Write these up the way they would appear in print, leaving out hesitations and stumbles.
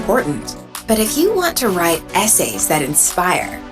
important. But if you want to write essays that inspire,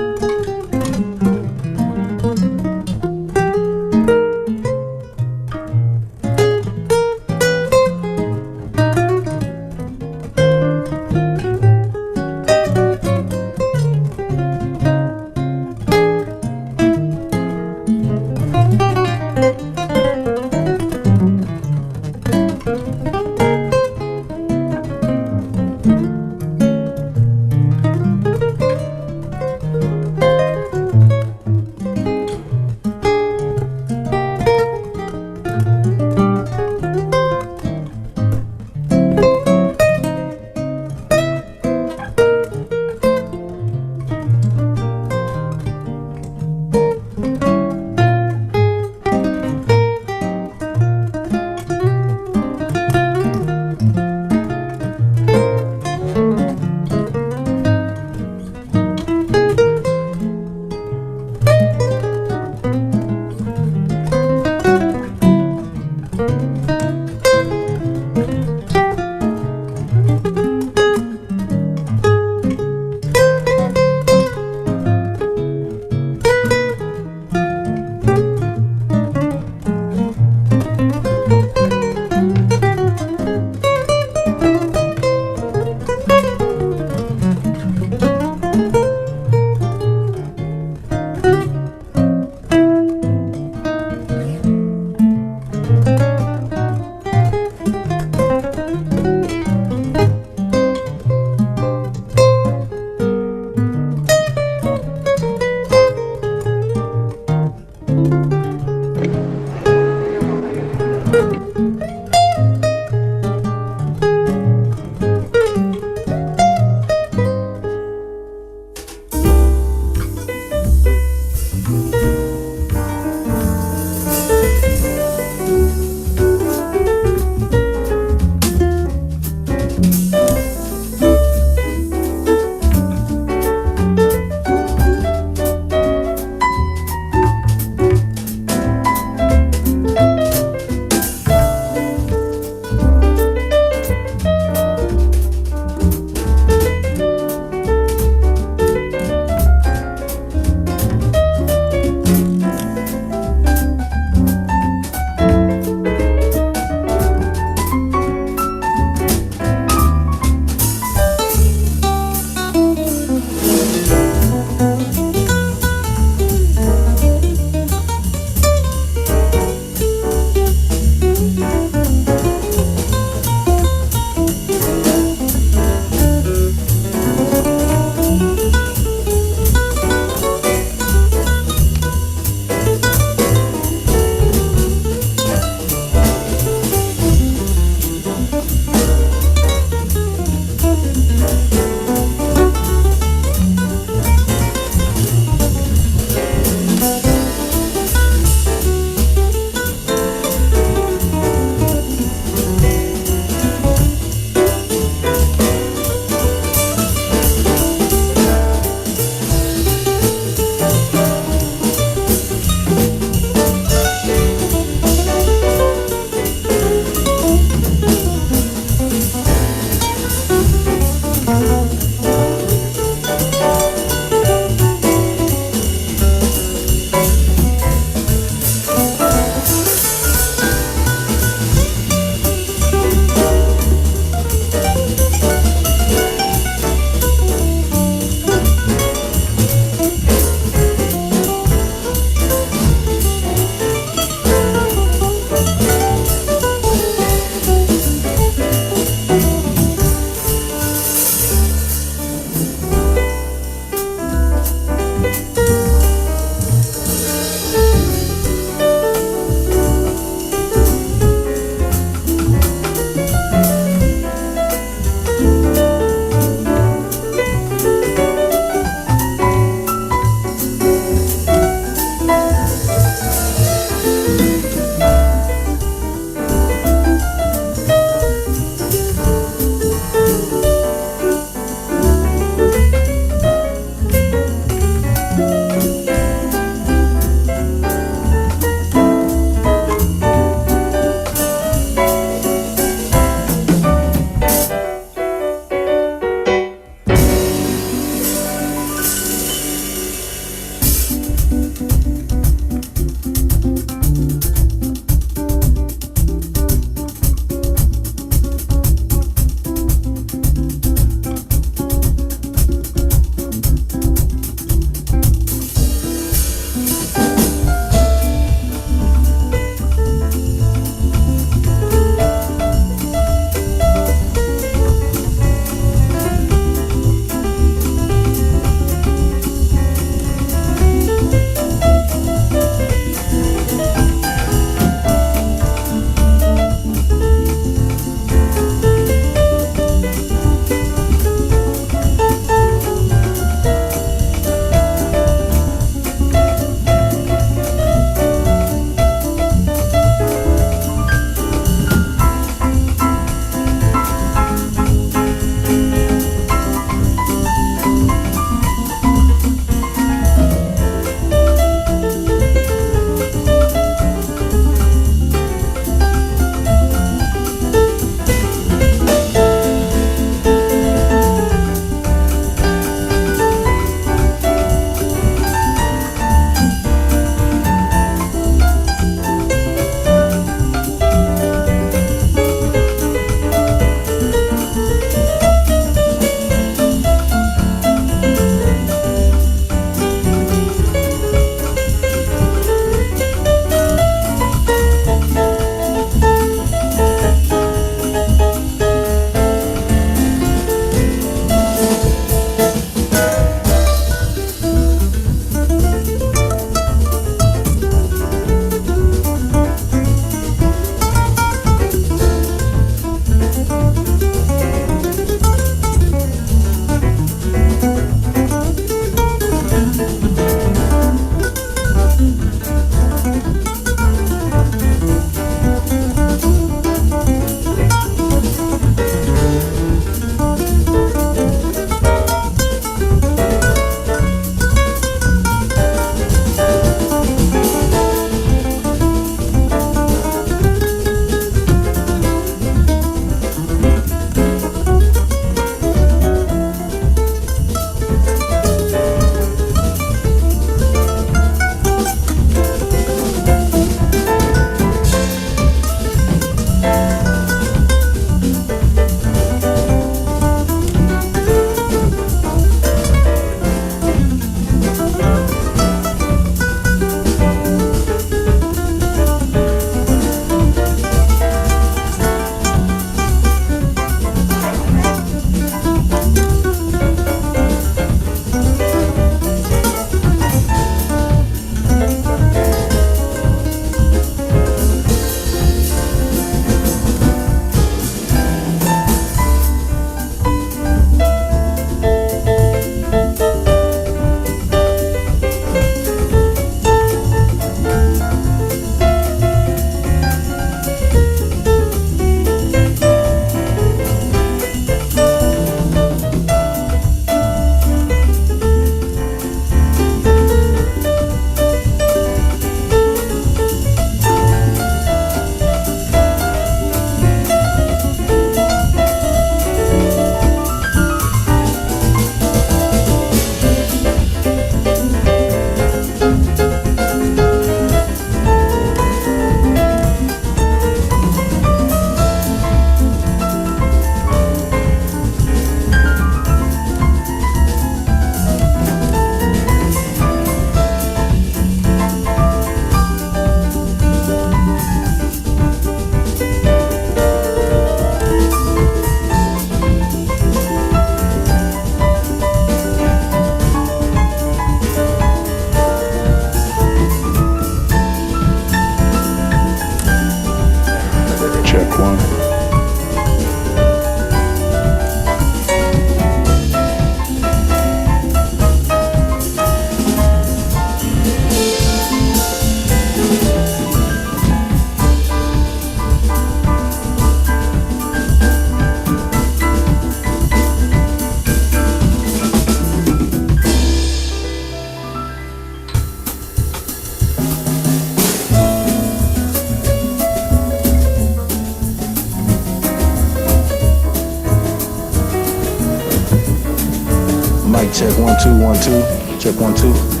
Check 1 2 1 2. Check 1 2.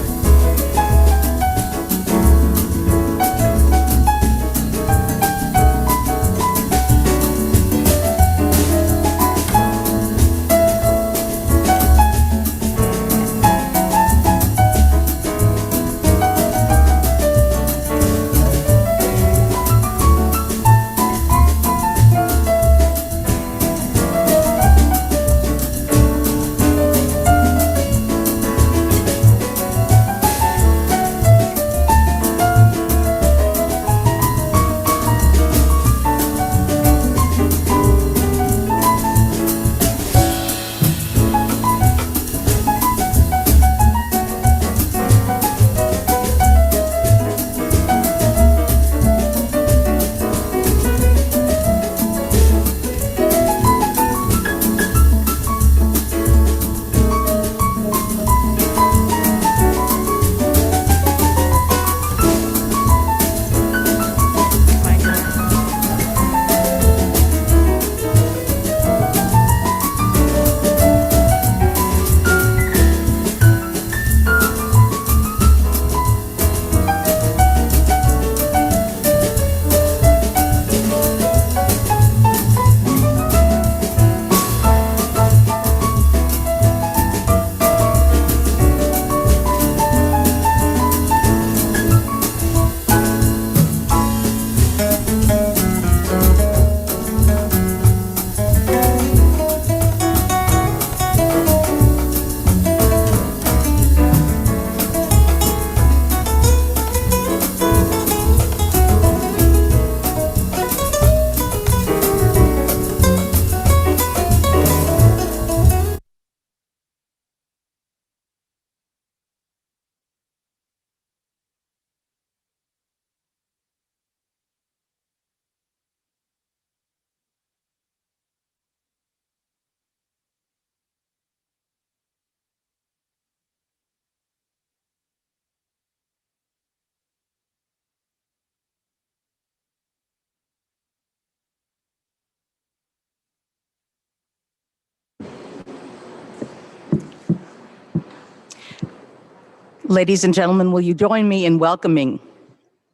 Ladies and gentlemen, will you join me in welcoming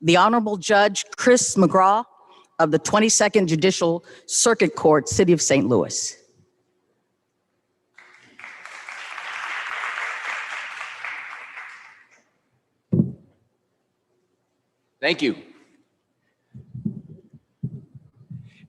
the Honorable Judge Chris McGraw of the 22nd Judicial Circuit Court, City of St. Louis. Thank you.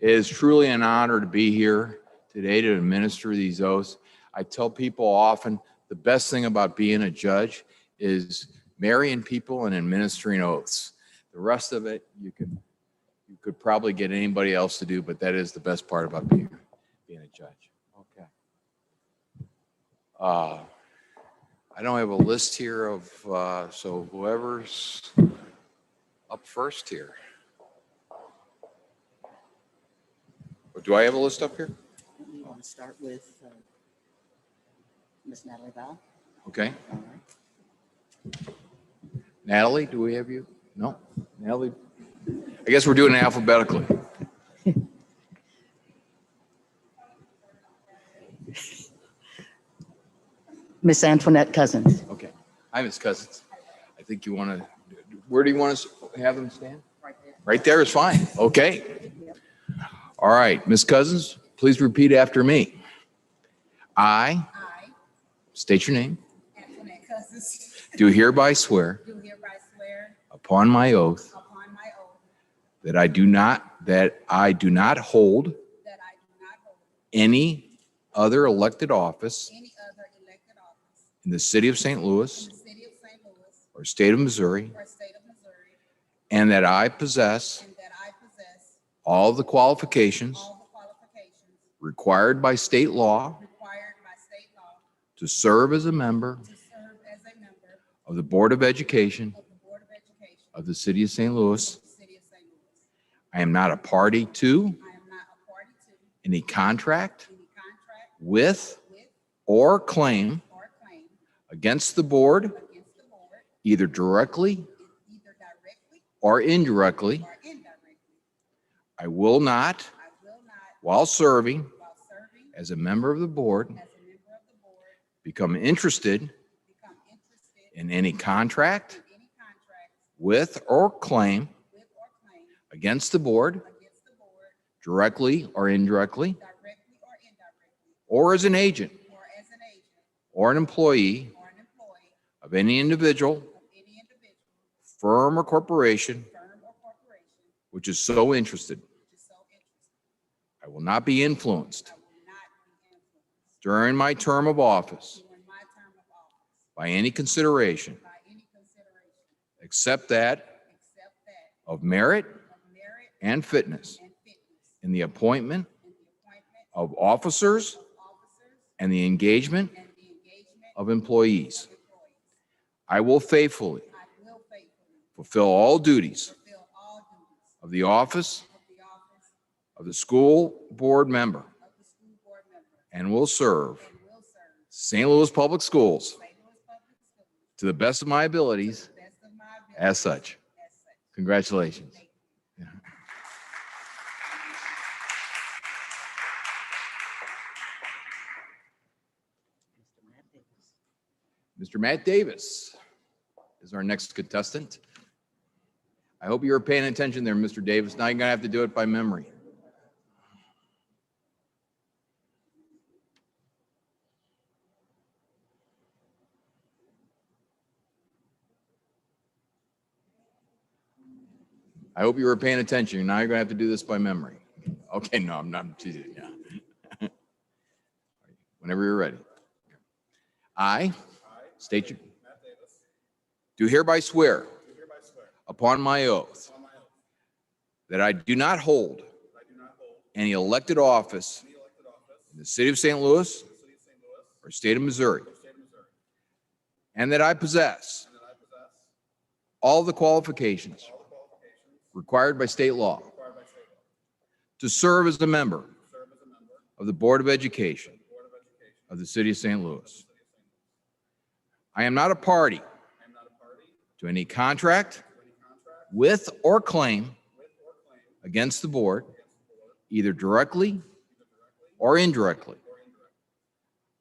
It is truly an honor to be here today to administer these oaths. I tell people often the best thing about being a judge is marrying people and administering oaths. The rest of it you could probably get anybody else to do, but that is the best part about being a judge. Okay. I don't have a list here of so whoever's up first here. Do I have a list up here? You want to start with Ms. Natalie Val? Okay. All right. Natalie, do we have you? No? Natalie? I guess we're doing it alphabetically. Miss Antoinette Cousins. Okay. Hi, Miss Cousins. I think you want to, where do you want us to have them stand? Right there. Right there is fine. Okay. All right, Miss Cousins, please repeat after me. I state your name. Antoinette Cousins. Do hereby swear Do hereby swear upon my oath upon my oath that I do not hold that I do not hold any other elected office any other elected office in the city of St. in Louis the city of St. Louis or state of Missouri, or state of Missouri, and that I possess and that I possess all the qualifications all the qualifications required by state law required by state law to serve as a member to serve as a member of the Board of Education of the Board of Education of the city of St. Louis. of the city of St. Louis. I am not a party to I am not a party to any contract any contract with with or claim or claim against the board, against the board, either directly either directly or indirectly. or indirectly. I will not, I will not, while serving while serving as a member of the board, as a member of the board, become interested become interested in any contract in any contracts with or claim with or claim against the board, against the board, directly or indirectly, directly or indirectly, or as an agent or as an agent or an employee or an employee of any individual, of any individual, firm, or corporation firm, or corporation which is so interested. which is so interested. I will not be influenced I will not be influenced during my term of office during my term of office by any consideration by any consideration except that except that of merit of merit and fitness and fitness in the appointment in the appointment of officers of officers and the engagement and the engagement of employees. of employees. I will faithfully I will faithfully fulfill all duties fulfill all duties of the office of the office of the school board member of the school board member and will serve and will serve St. Louis Public Schools St. Louis Public Schools to the best of my abilities to the best of my ability as such. as such. Congratulations. Thank you. Mr. Matt Davis is our next contestant. I hope you were paying attention there, Mr. Davis. Now you're going to have to do it by memory. I hope you were paying attention. Now you're going to have to do this by memory. Okay, no, I'm not teasing. Yeah. Whenever you're ready. I state your, do hereby swear upon my oath that I do not hold any elected office in the city of St. Louis or state of Missouri, and that I possess all the qualifications required by state law to serve as a member of the Board of Education of the city of St. Louis. I am not a party to any contract with or claim against the board, either directly or indirectly.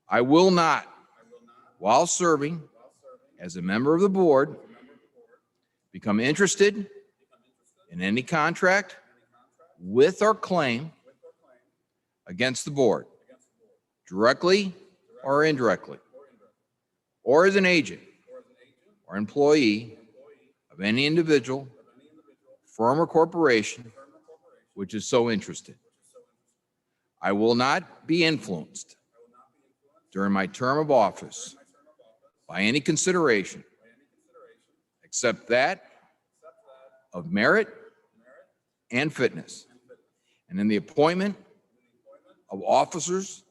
I will not, while serving as a member of the board, become interested in any contract with or claim against the board, directly or indirectly, or as an agent or employee of any individual, firm, or corporation which is so interested. I will not be influenced during my term of office by any consideration except that of merit and fitness, and in the appointment of officers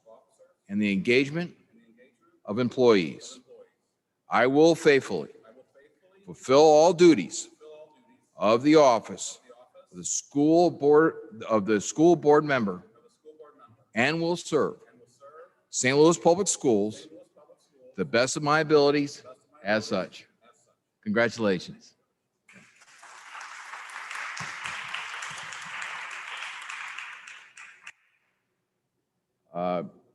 and the engagement of employees. I will faithfully fulfill all duties of the office of the school board member and will serve St. Louis Public Schools to the best of my abilities as such. Congratulations.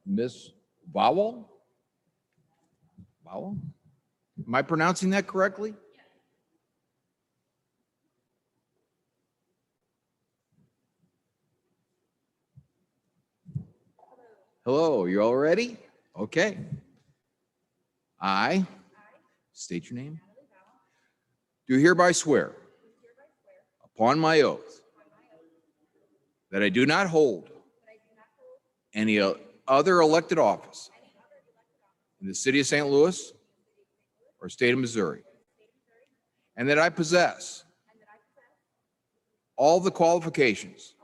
Miss Vowell? Vowell? Am I pronouncing that correctly? Hello, you all ready? Okay. I state your name. Do hereby swear upon my oath that I do not hold any other elected office in the city of St. Louis or state of Missouri, and that I possess all the qualifications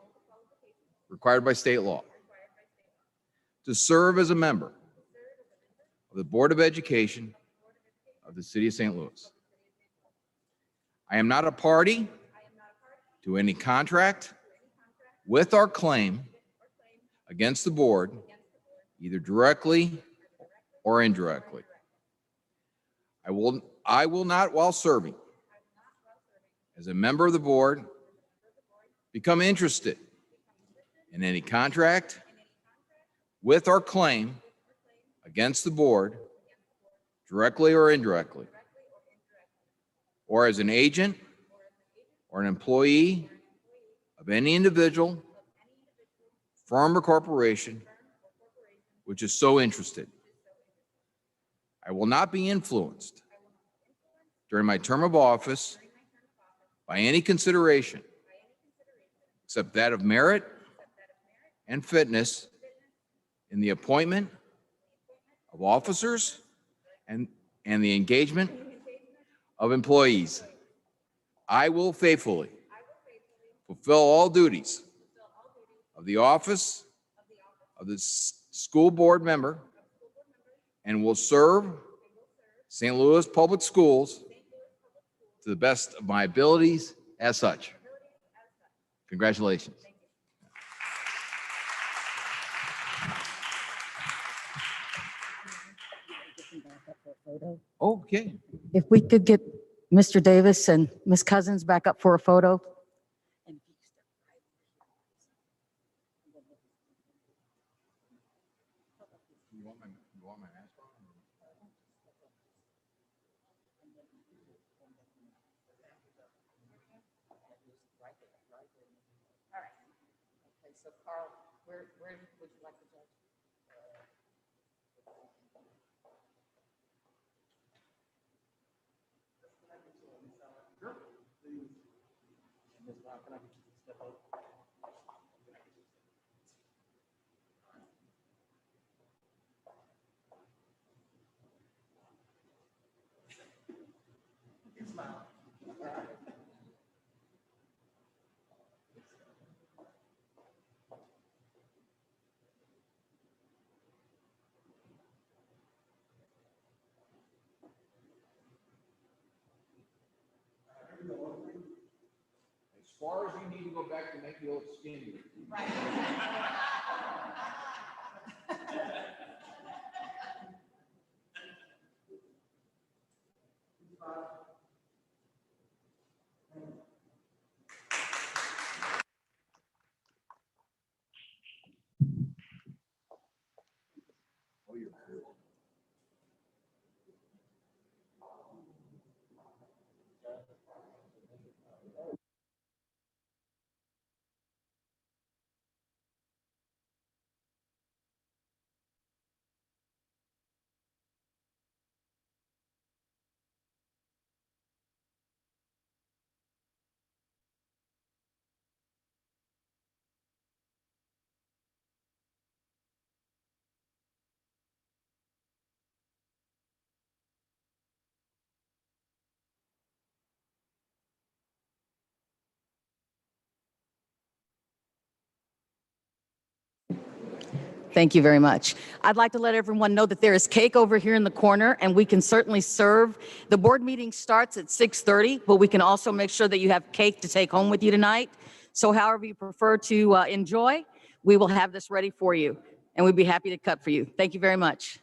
required by state law to serve as a member of the Board of Education of the city of St. Louis. I am not a party to any contract with or claim against the board, either directly or indirectly. I will not, while serving as a member of the board, become interested in any contract with or claim against the board, directly or indirectly, or as an agent or an employee of any individual, firm, or corporation which is so interested. I will not be influenced during my term of office by any consideration except that of merit and fitness in the appointment of officers and the engagement of employees. I will faithfully fulfill all duties of the office of the school board member and will serve St. Louis Public Schools to the best of my abilities as such. Congratulations. Okay. If we could get Mr. Davis and Ms. Cousins back up for a photo. You want my mask on? Okay, so Carl, where would you like to judge? As far as you need to go back to make you look skinny. Thank you very much. I'd like to let everyone know that there is cake over here in the corner, and we can certainly serve. The board meeting starts at 6:30, but we can also make sure that you have cake to take home with you tonight. So however you prefer to enjoy, we will have this ready for you, and we'd be happy to cut for you. Thank you very much.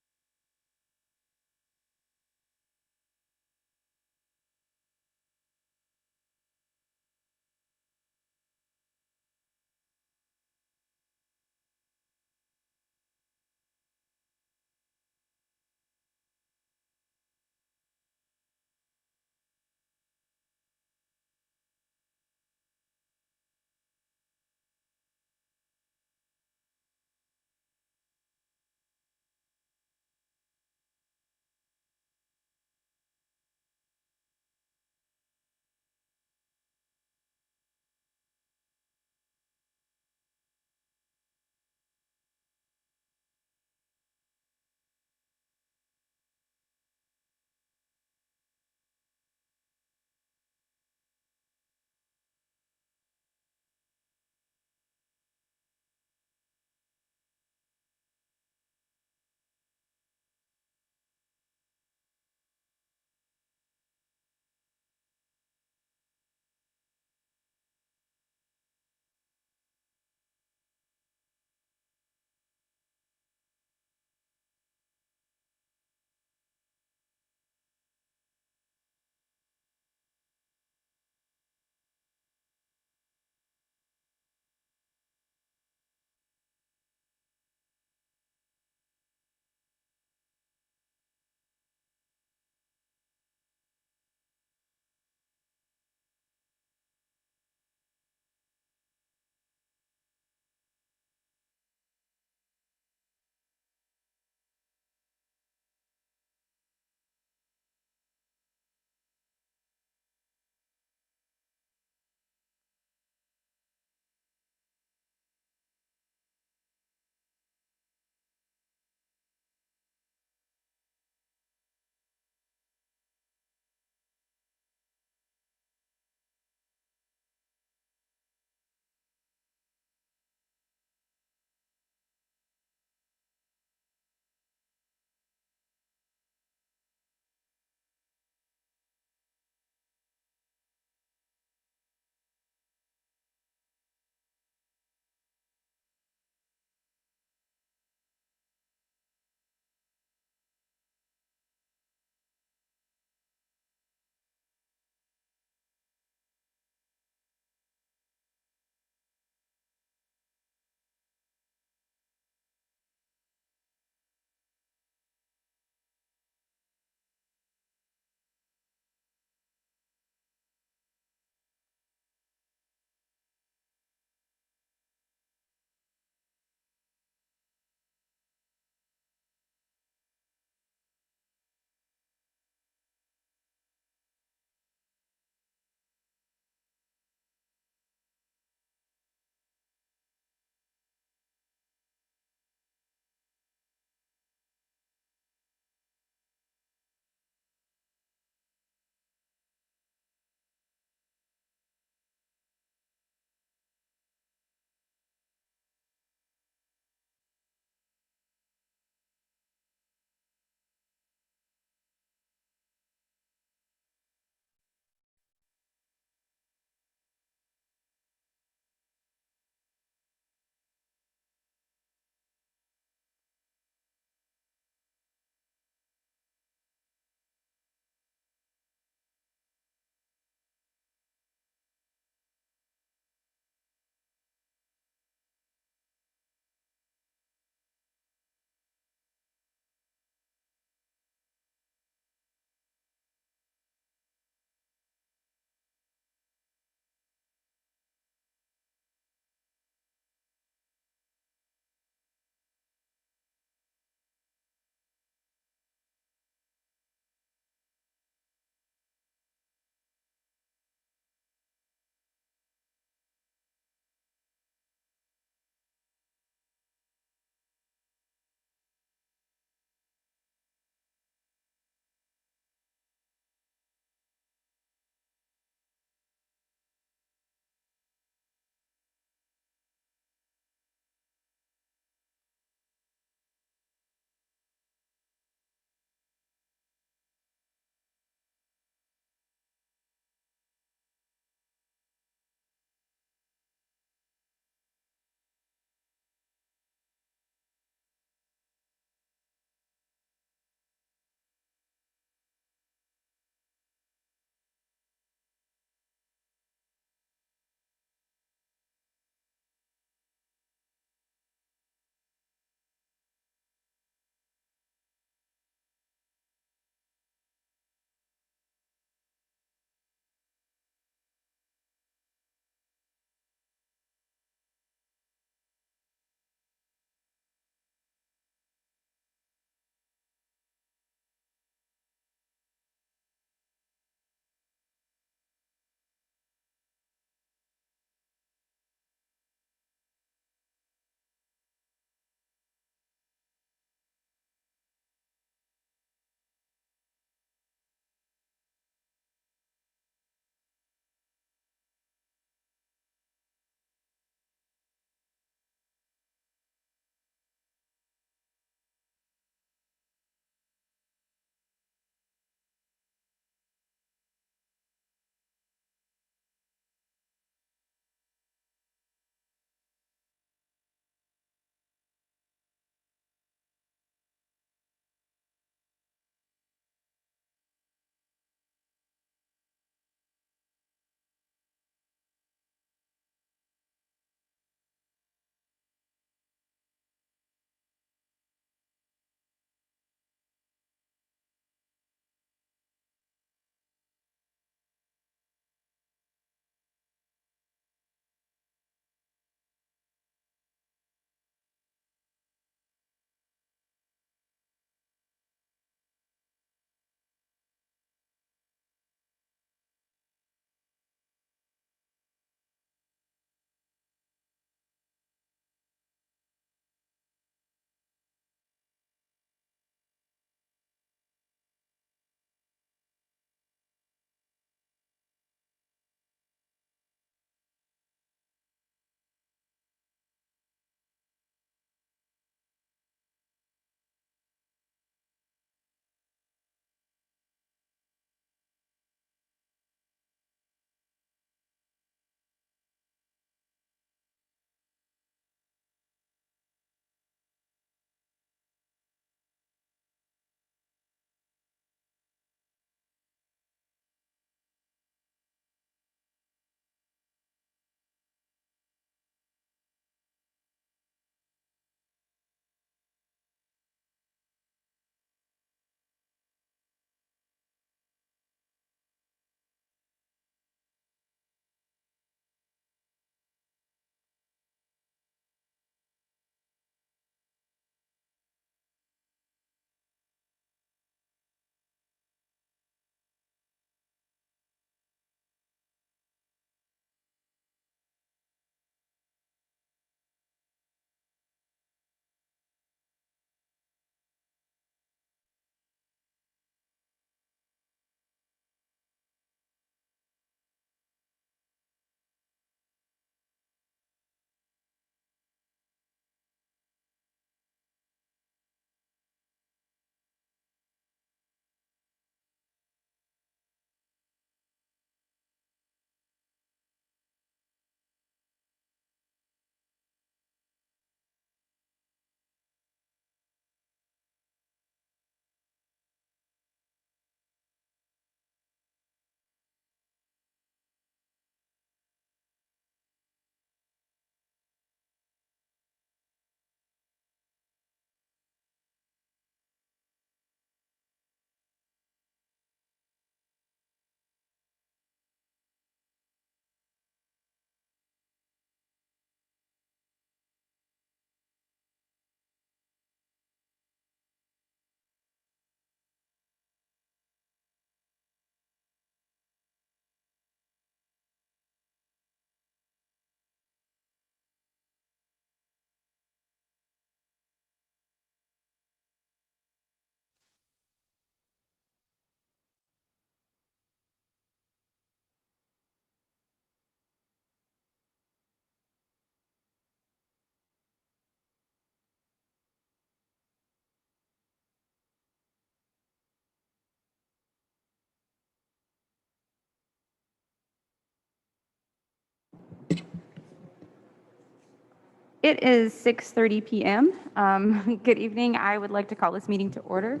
It is 6:30 p.m. Good evening. I would like to call this meeting to order.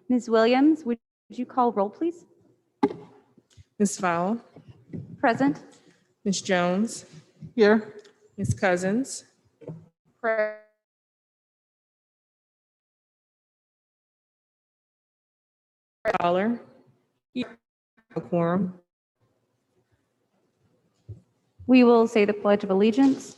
Ms. Williams, would you call roll, please? Ms. Fowle, Present. Ms. Jones, Here. Ms. Cousins, Fowler, a quorum. We will say the Pledge of Allegiance.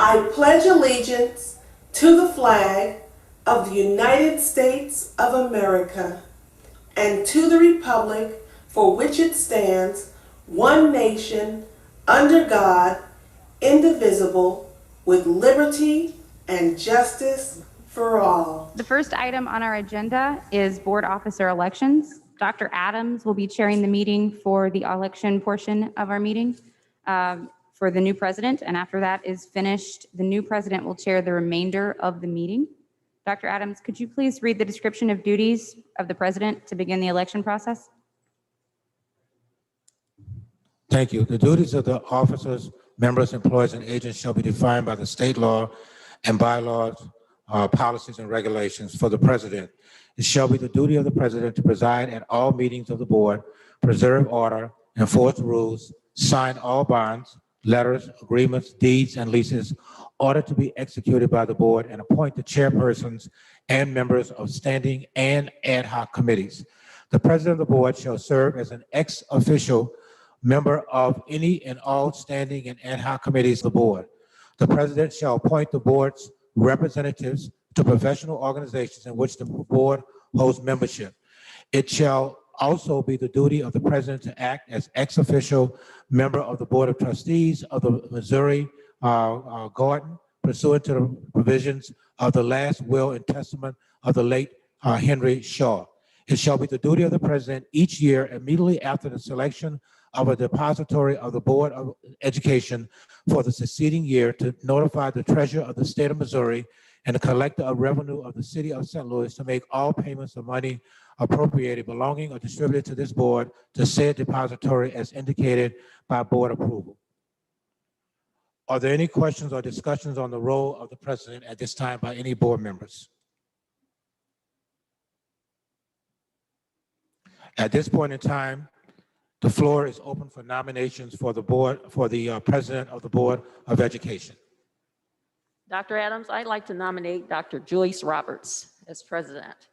I pledge allegiance to the flag of the United States of America and to the republic for which it stands, one nation, under God, indivisible, with liberty and justice for all. The first item on our agenda is board officer elections. Dr. Adams will be chairing the meeting for the election portion of our meeting for the new president, and after that is finished, the new president will chair the remainder of the meeting. Dr. Adams, could you please read the description of duties of the president to begin the election process? Thank you. The duties of the officers, members, employees, and agents shall be defined by the state law and bylaws, policies, and regulations for the president. It shall be the duty of the president to preside at all meetings of the board, preserve order, enforce rules, sign all bonds, letters, agreements, deeds, and leases ordered to be executed by the board, and appoint the chairpersons and members of standing and ad hoc committees. The president of the board shall serve as an ex officio member of any and all standing and ad hoc committees of the board. The president shall appoint the board's representatives to professional organizations in which the board holds membership. It shall also be the duty of the president to act as ex officio member of the Board of Trustees of the Missouri Garden pursuant to the provisions of the last will and testament of the late Henry Shaw. It shall be the duty of the president each year immediately after the selection of a depository of the Board of Education for the succeeding year to notify the treasurer of the state of Missouri and the collector of revenue of the city of St. Louis to make all payments of money appropriated, belonging, or distributed to this board to said depository as indicated by board approval. Are there any questions or discussions on the role of the president at this time by any board members? At this point in time, the floor is open for nominations for the board, for the president of the Board of Education. Dr. Adams, I'd like to nominate Dr. Joyce Roberts as president.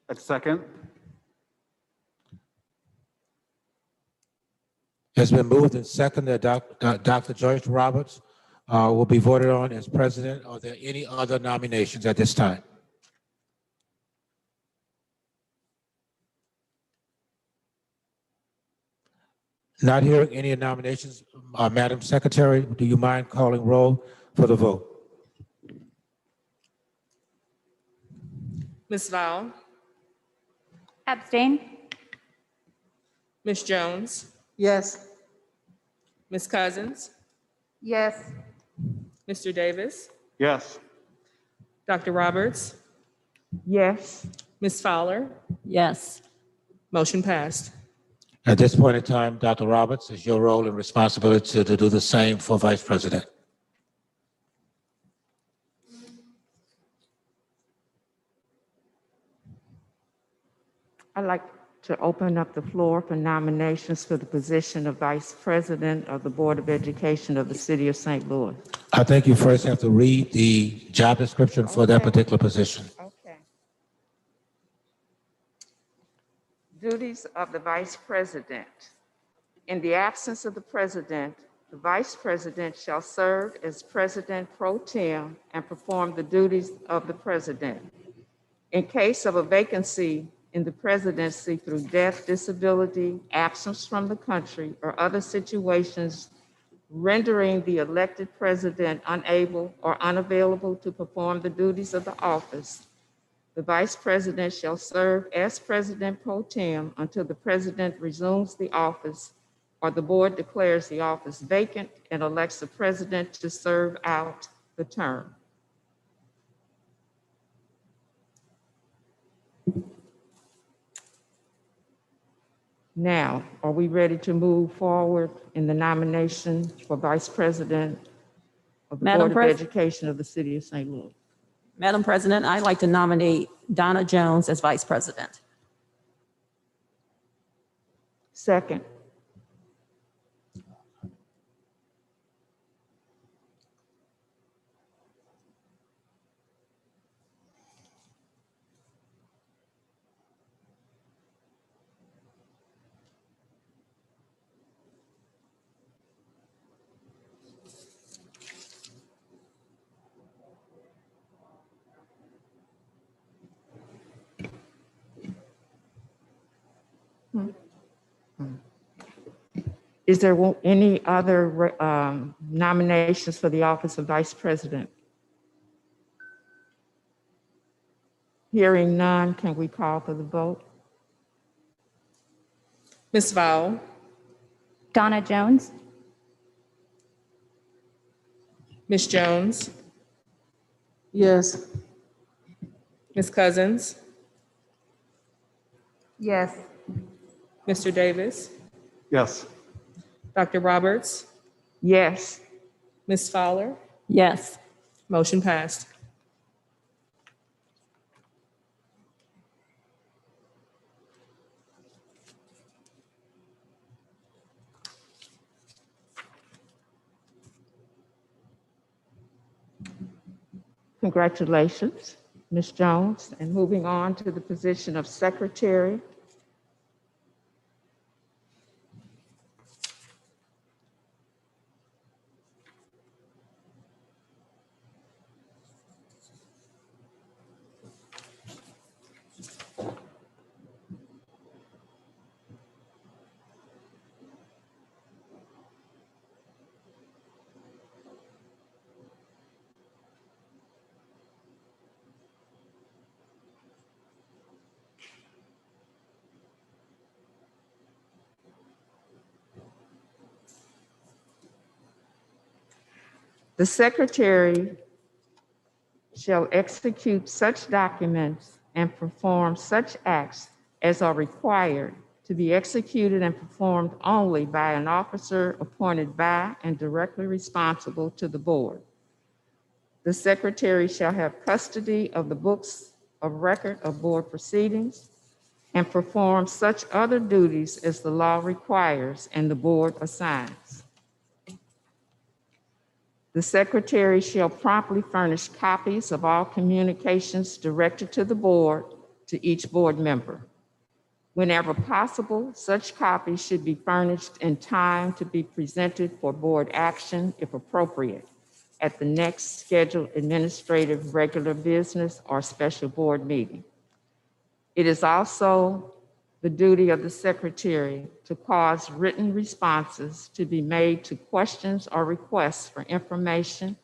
A second. It's been moved and seconded that Dr. Joyce Roberts will be voted on as president. Are there any other nominations at this time? Not hearing any nominations, Madam Secretary, do you mind calling roll for the vote? Ms. Fowle, Abstain. Ms. Jones, Yes. Ms. Cousins, Yes. Mr. Davis, Yes. Dr. Roberts, Yes. Ms. Fowler, Yes. motion passed. At this point in time, Dr. Roberts, it's your role and responsibility to do the same for Vice President. I'd like to open up the floor for nominations for the position of Vice President of the Board of Education of the City of St. Louis. I think you first have to read the job description for that Okay. particular position. Okay. Duties of the Vice President. In the absence of the President, the Vice President shall serve as President pro tem and perform the duties of the President. In case of a vacancy in the presidency through death, disability, absence from the country, or other situations rendering the elected president unable or unavailable to perform the duties of the office, the vice president shall serve as president pro tem until the president resumes the office or the board declares the office vacant and elects the president to serve out the term. Now, are we ready to move forward in the nomination for Vice President of the Madam Board of Pres- Education of the City of St. Louis? Madam President, I'd like to nominate Donna Jones as Vice President. Second. Is there any other nominations for the office of Vice President? Hearing none, can we call for the vote? Ms. Vowell, Donna Jones, Ms. Jones, Yes. Ms. Cousins, Yes. Mr. Davis, Yes. Dr. Roberts, Yes. Ms. Fowler, Yes. motion passed. Congratulations, Ms. Jones. And moving on to the position of Secretary. The Secretary shall execute such documents and perform such acts as are required to be executed and performed only by an officer appointed by and directly responsible to the board. The Secretary shall have custody of the books of record of board proceedings and perform such other duties as the law requires and the board assigns. The Secretary shall promptly furnish copies of all communications directed to the board to each board member. Whenever possible, such copies should be furnished in time to be presented for board action, if appropriate, at the next scheduled administrative regular business or special board meeting. It is also the duty of the Secretary to cause written responses to be made to questions or requests for information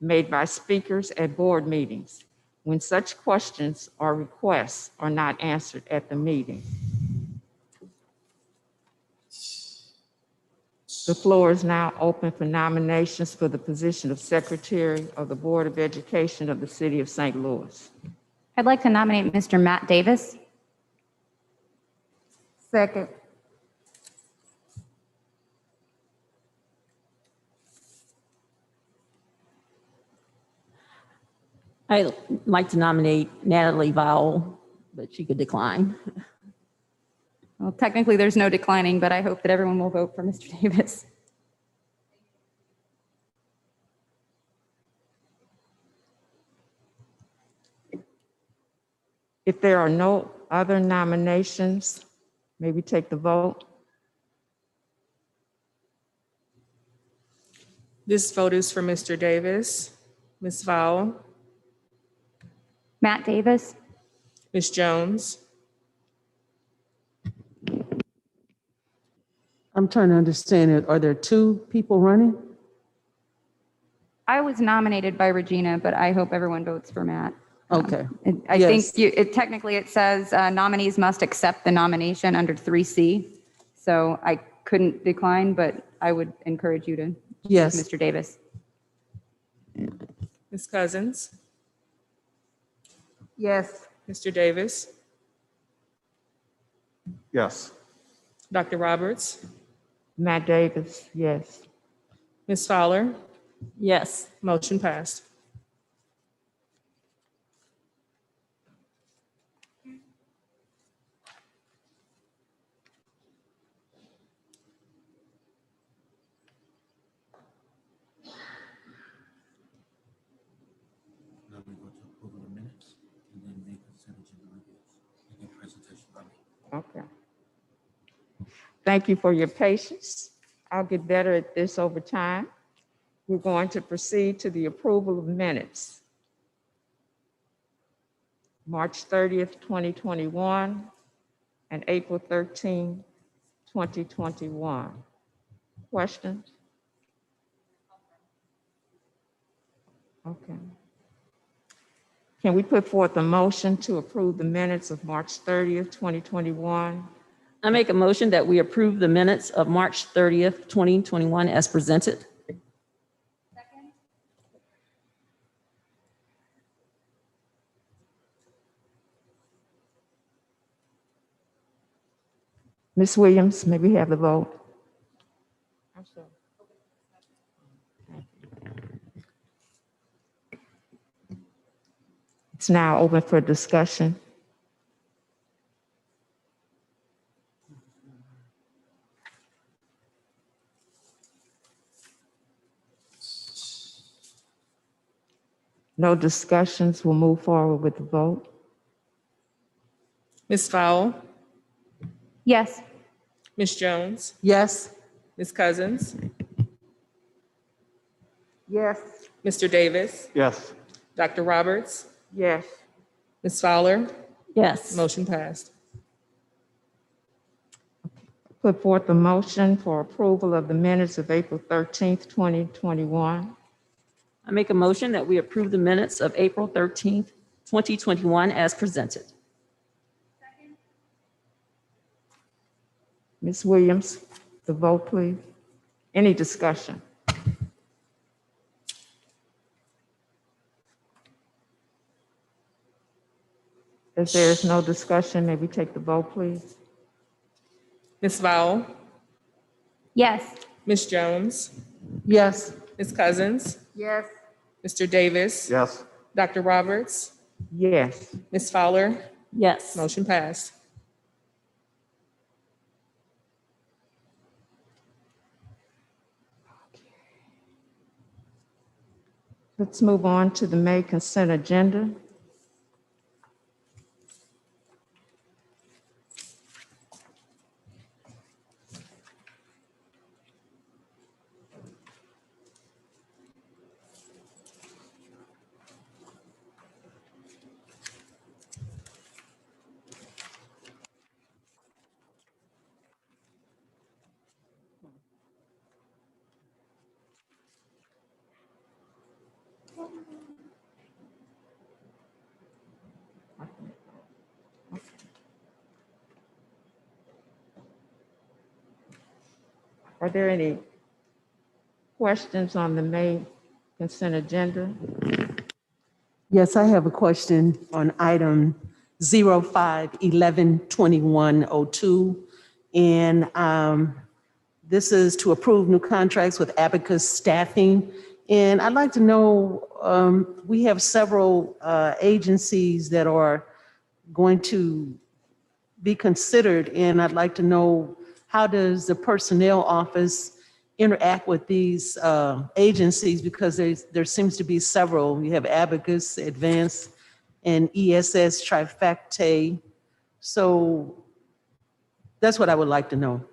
made by speakers at board meetings when such questions or requests are not answered at the meeting. The floor is now open for nominations for the position of Secretary of the Board of Education of the City of St. Louis. I'd like to nominate Mr. Matt Davis. Second. I'd like to nominate Natalie Vowell, but she could decline. Well, technically, there's no declining, but I hope that everyone will vote for Mr. Davis. If there are no other nominations, may we take the vote? This vote is for Mr. Davis, Ms. Vowell, Matt Davis, Ms. Jones, I'm trying to understand it. Are there two people running? I was nominated by Regina, but I hope everyone votes for Matt. Okay. I Yes. think technically it says nominees must accept the nomination under 3C. So I couldn't decline, but I would encourage you to Yes. choose Mr. Davis. Ms. Cousins, Yes. Mr. Davis, Yes. Dr. Roberts, Matt Davis, yes. Ms. Fowler, Yes. motion passed. Now we go to approval of minutes and then make consent agenda reviews. Make a presentation by me. Okay. Thank you for your patience. I'll get better at this over time. We're going to proceed to the approval of minutes. March 30th, 2021, and April 13th, 2021. Questions? Okay. Can we put forth a motion to approve the minutes of March 30th, 2021? I make a motion that we approve the minutes of March 30th, 2021 as presented. Ms. Williams, may we have the vote? It's now open for discussion. No discussions, we'll move forward with the vote. Ms. Fowle, Yes. Ms. Jones, Yes. Ms. Cousins, Yes. Mr. Davis, Yes. Dr. Roberts, Yes. Ms. Fowler, Yes. motion passed. Put forth a motion for approval of the minutes of April 13th, 2021. I make a motion that we approve the minutes of April 13th, 2021 as presented. Ms. Williams, the vote, please. Any discussion? If there is no discussion, may we take the vote, please? Ms. Fowle, Yes. Ms. Jones, Yes. Ms. Cousins, Yes. Mr. Davis, Yes. Dr. Roberts, Yes. Ms. Fowler, Yes. motion passed. Let's move on to the May consent agenda. Are there any questions on the May consent agenda? Yes, I have a question on item 05-11-2102. And this is to approve new contracts with Abacus Staffing. And I'd like to know, we have several agencies that are going to be considered, and I'd like to know, how does the personnel office interact with these agencies? Because there seems to be several. You have Abacus, Advanced, and ESS Trifecta. So that's what I would like to know.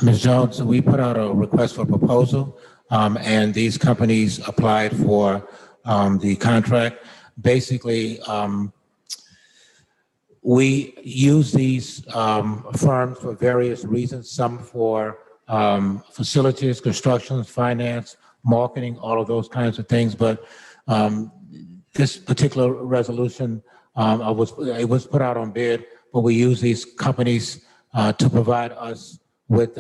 Ms. Jones, we put out a request for proposal, and these companies applied for the contract. Basically, we use these firms for various reasons, some for facilities, construction, finance, marketing, all of those kinds of things. But this particular resolution, it was put out on bid, but we use these companies to provide us with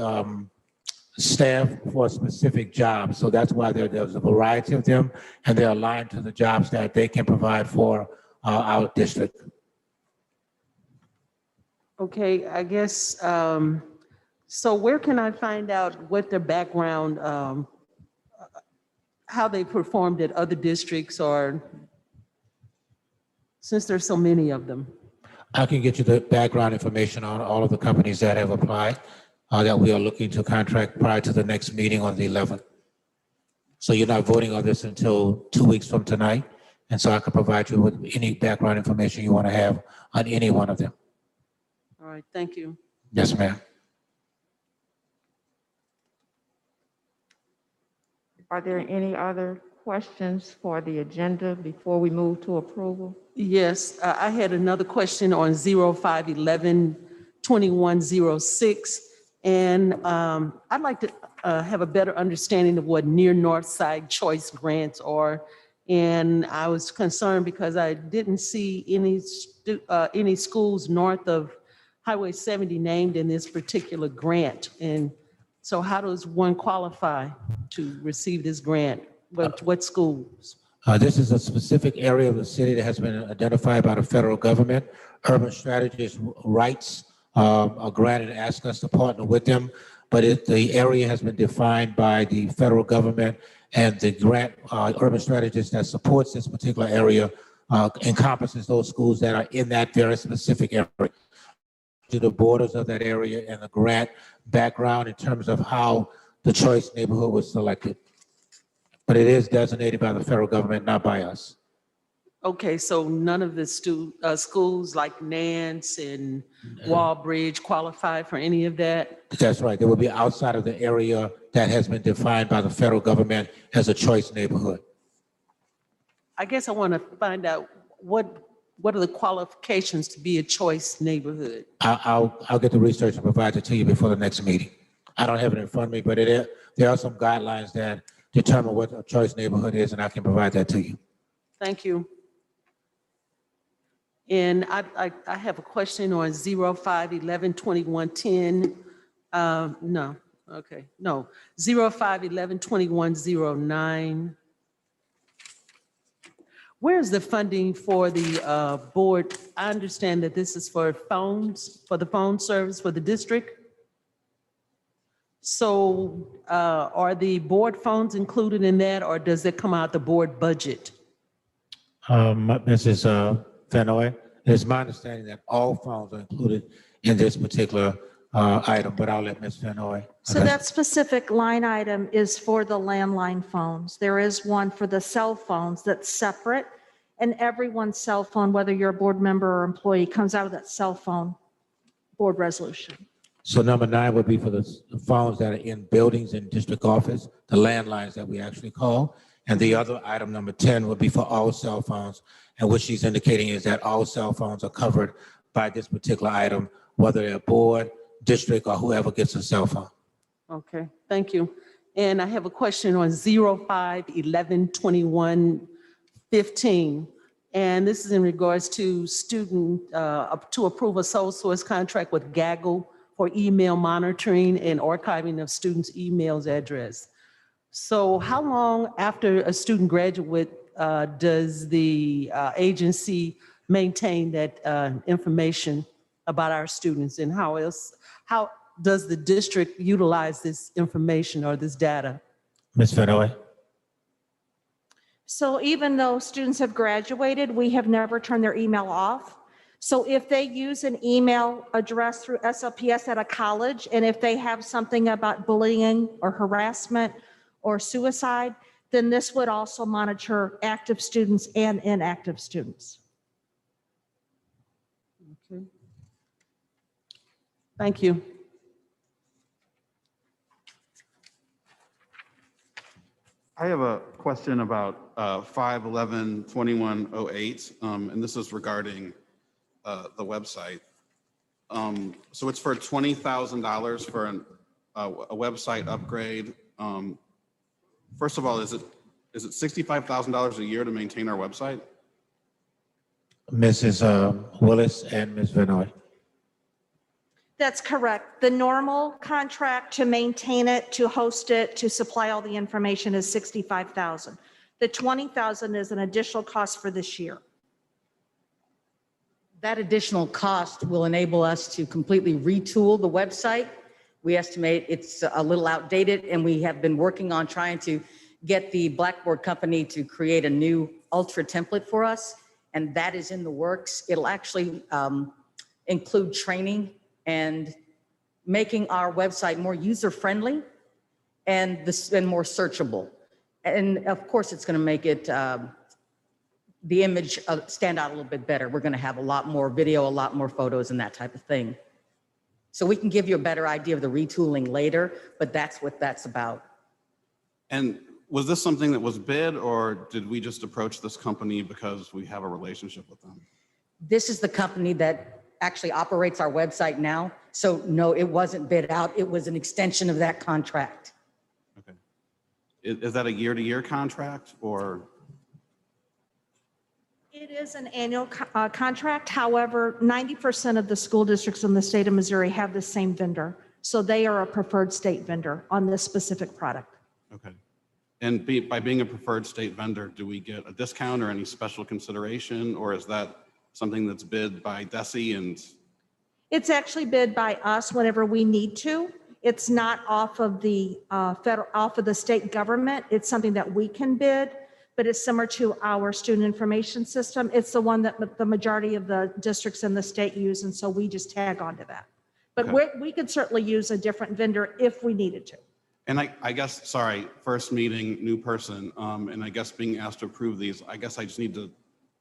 staff for a specific job. So that's why there's a variety of them, and they're aligned to the jobs that they can provide for our district. Okay, I guess, so where can I find out what their background, how they performed at other districts, or since there's so many of them? I can get you the background information on all of the companies that have applied, that we are looking to contract prior to the next meeting on the 11th. So you're not voting on this until 2 weeks from tonight. And so I can provide you with any background information you want to have on any one of them. All right, thank you. Yes, ma'am. Are there any other questions for the agenda before we move to approval? Yes, I had another question on 05/11/2106. And I'd like to have a better understanding of what near North Side choice grants are. And I was concerned because I didn't see any schools north of Highway 70 named in this particular grant. And so how does one qualify to receive this grant? What schools? This is a specific area of the city that has been identified by the federal government. Urban Strategies writes a grant and asks us to partner with them, but the area has been defined by the federal government, and the grant, Urban Strategies, that supports this particular area encompasses those schools that are in that very specific area. To the borders of that area and the grant background in terms of how the choice neighborhood was selected. But it is designated by the federal government, not by us. Okay, so none of the schools like Nance and Wallbridge qualify for any of that? That's right. They will be outside of the area that has been defined by the federal government as a choice neighborhood. I guess I want to find out what are the qualifications to be a choice neighborhood? I'll get the research and provide it to you before the next meeting. I don't have it in front of me, but there are some guidelines that determine what a choice neighborhood is, and I can provide that to you. Thank you. And I have a question on 05/11/2110. No, okay, no. 05/11/2109. Where's the funding for the board? I understand that this is for phones, for the phone service for the district. So are the board phones included in that, or does it come out the board budget? Mrs. Fenoy, it's my understanding that all phones are included in this particular item, but I'll let Ms. Fenoy. So that specific line item is for the landline phones. There is one for the cell phones that's separate, and everyone's cell phone, whether you're a board member or employee, comes out of that cell phone board resolution. So number 9 would be for the phones that are in buildings and district office, the landlines that we actually call. And the other item, number 10, would be for all cell phones. And what she's indicating is that all cell phones are covered by this particular item, whether they're board, district, or whoever gets a cell phone. Okay, thank you. And I have a question on 05/11/2115. And this is in regards to to approve a sole source contract with Gaggle for email monitoring and archiving of students' emails address. So how long after a student graduates does the agency maintain that information about our students, and how does the district utilize this information or this data? Ms. Fenoy? So even though students have graduated, we have never turned their email off. So if they use an email address through SLPS at a college, and if they have something about bullying or harassment or suicide, then this would also monitor active students and inactive students. Okay. Thank you. I have a question about 5/11/2108, and this is regarding the website. So it's for $20,000 for a website upgrade. First of all, is it $65,000 a year to maintain our website? Mrs. Willis and Ms. Fenoy? That's correct. The normal contract to maintain it, to host it, to supply all the information is $65,000. The $20,000 is an additional cost for this year. That additional cost will enable us to completely retool the website. We estimate it's a little outdated, and we have been working on trying to get the Blackboard company to create a new Ultra template for us, and that is in the works. It'll actually include training and making our website more user-friendly and more searchable. And of course, it's going to make it the image stand out a little bit better. We're going to have a lot more video, a lot more photos, and that type of thing. So we can give you a better idea of the retooling later, but that's what that's about. And was this something that was bid, or did we just approach this company because we have a relationship with them? This is the company that actually operates our website now. So no, it wasn't bid out. It was an extension of that contract. Okay. Is that a year-to-year contract, or? It is an annual contract. However, 90% of the school districts in the state of Missouri have the same vendor. So they are a preferred state vendor on this specific product. Okay. And by being a preferred state vendor, do we get a discount or any special consideration, or is that something that's bid by DESE? And It's actually bid by us whenever we need to. It's not off of the off of the state government. It's something that we can bid, but it's similar to our student information system. It's the one that the majority of the districts in the state use, and so we just tag onto that. But Okay. we could certainly use a different vendor if we needed to. And I guess, sorry, first meeting, new person, and I guess being asked to approve these, I guess I just need to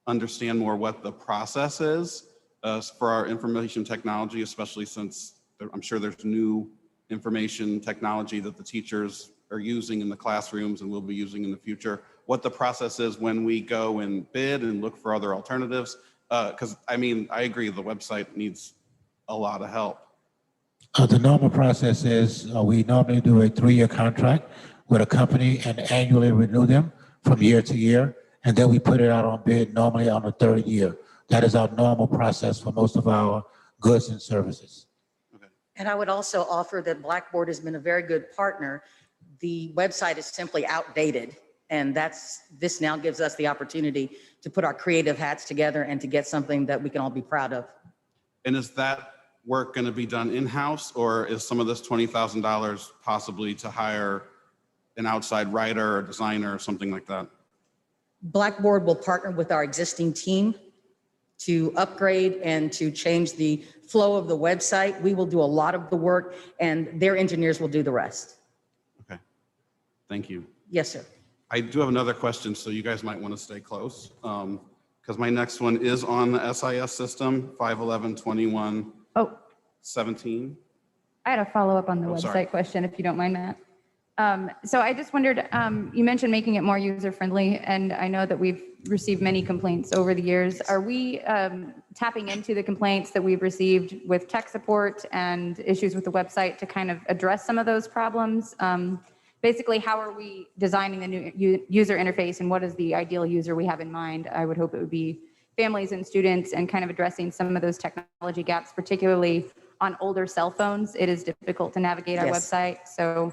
understand more what the process is for our information technology, especially since I'm sure there's new information technology that the teachers are using in the classrooms and will be using in the future. What the process is when we go and bid and look for other alternatives. Because I mean, I agree, the website needs a lot of help. The normal process is we normally do a 3-year contract with a company and annually renew them from year to year. And then we put it out on bid normally on the 3rd year. That is our normal process for most of our goods and services. And I would also offer that Blackboard has been a very good partner. The website is simply outdated, and this now gives us the opportunity to put our creative hats together and to get something that we can all be proud of. And is that work going to be done in-house, or is some of this $20,000 possibly to hire an outside writer or designer or something like that? Blackboard will partner with our existing team to upgrade and to change the flow of the website. We will do a lot of the work, and their engineers will do the rest. Okay, thank you. Yes, sir. I do have another question, so you guys might want to stay close, because my next one is on the SIS system, 51121. Oh, 17. I had a follow-up on the website sorry. question, if you don't mind, Matt. So I just wondered, you mentioned making it more user-friendly, and I know that we've received many complaints over the years. Are we tapping into the complaints that we've received with tech support and issues with the website to kind of address some of those problems? Basically, how are we designing the new user interface, and what is the ideal user we have in mind? I would hope it would be families and students, and kind of addressing some of those technology gaps, particularly on older cell phones. It is difficult to navigate our Yes. website. So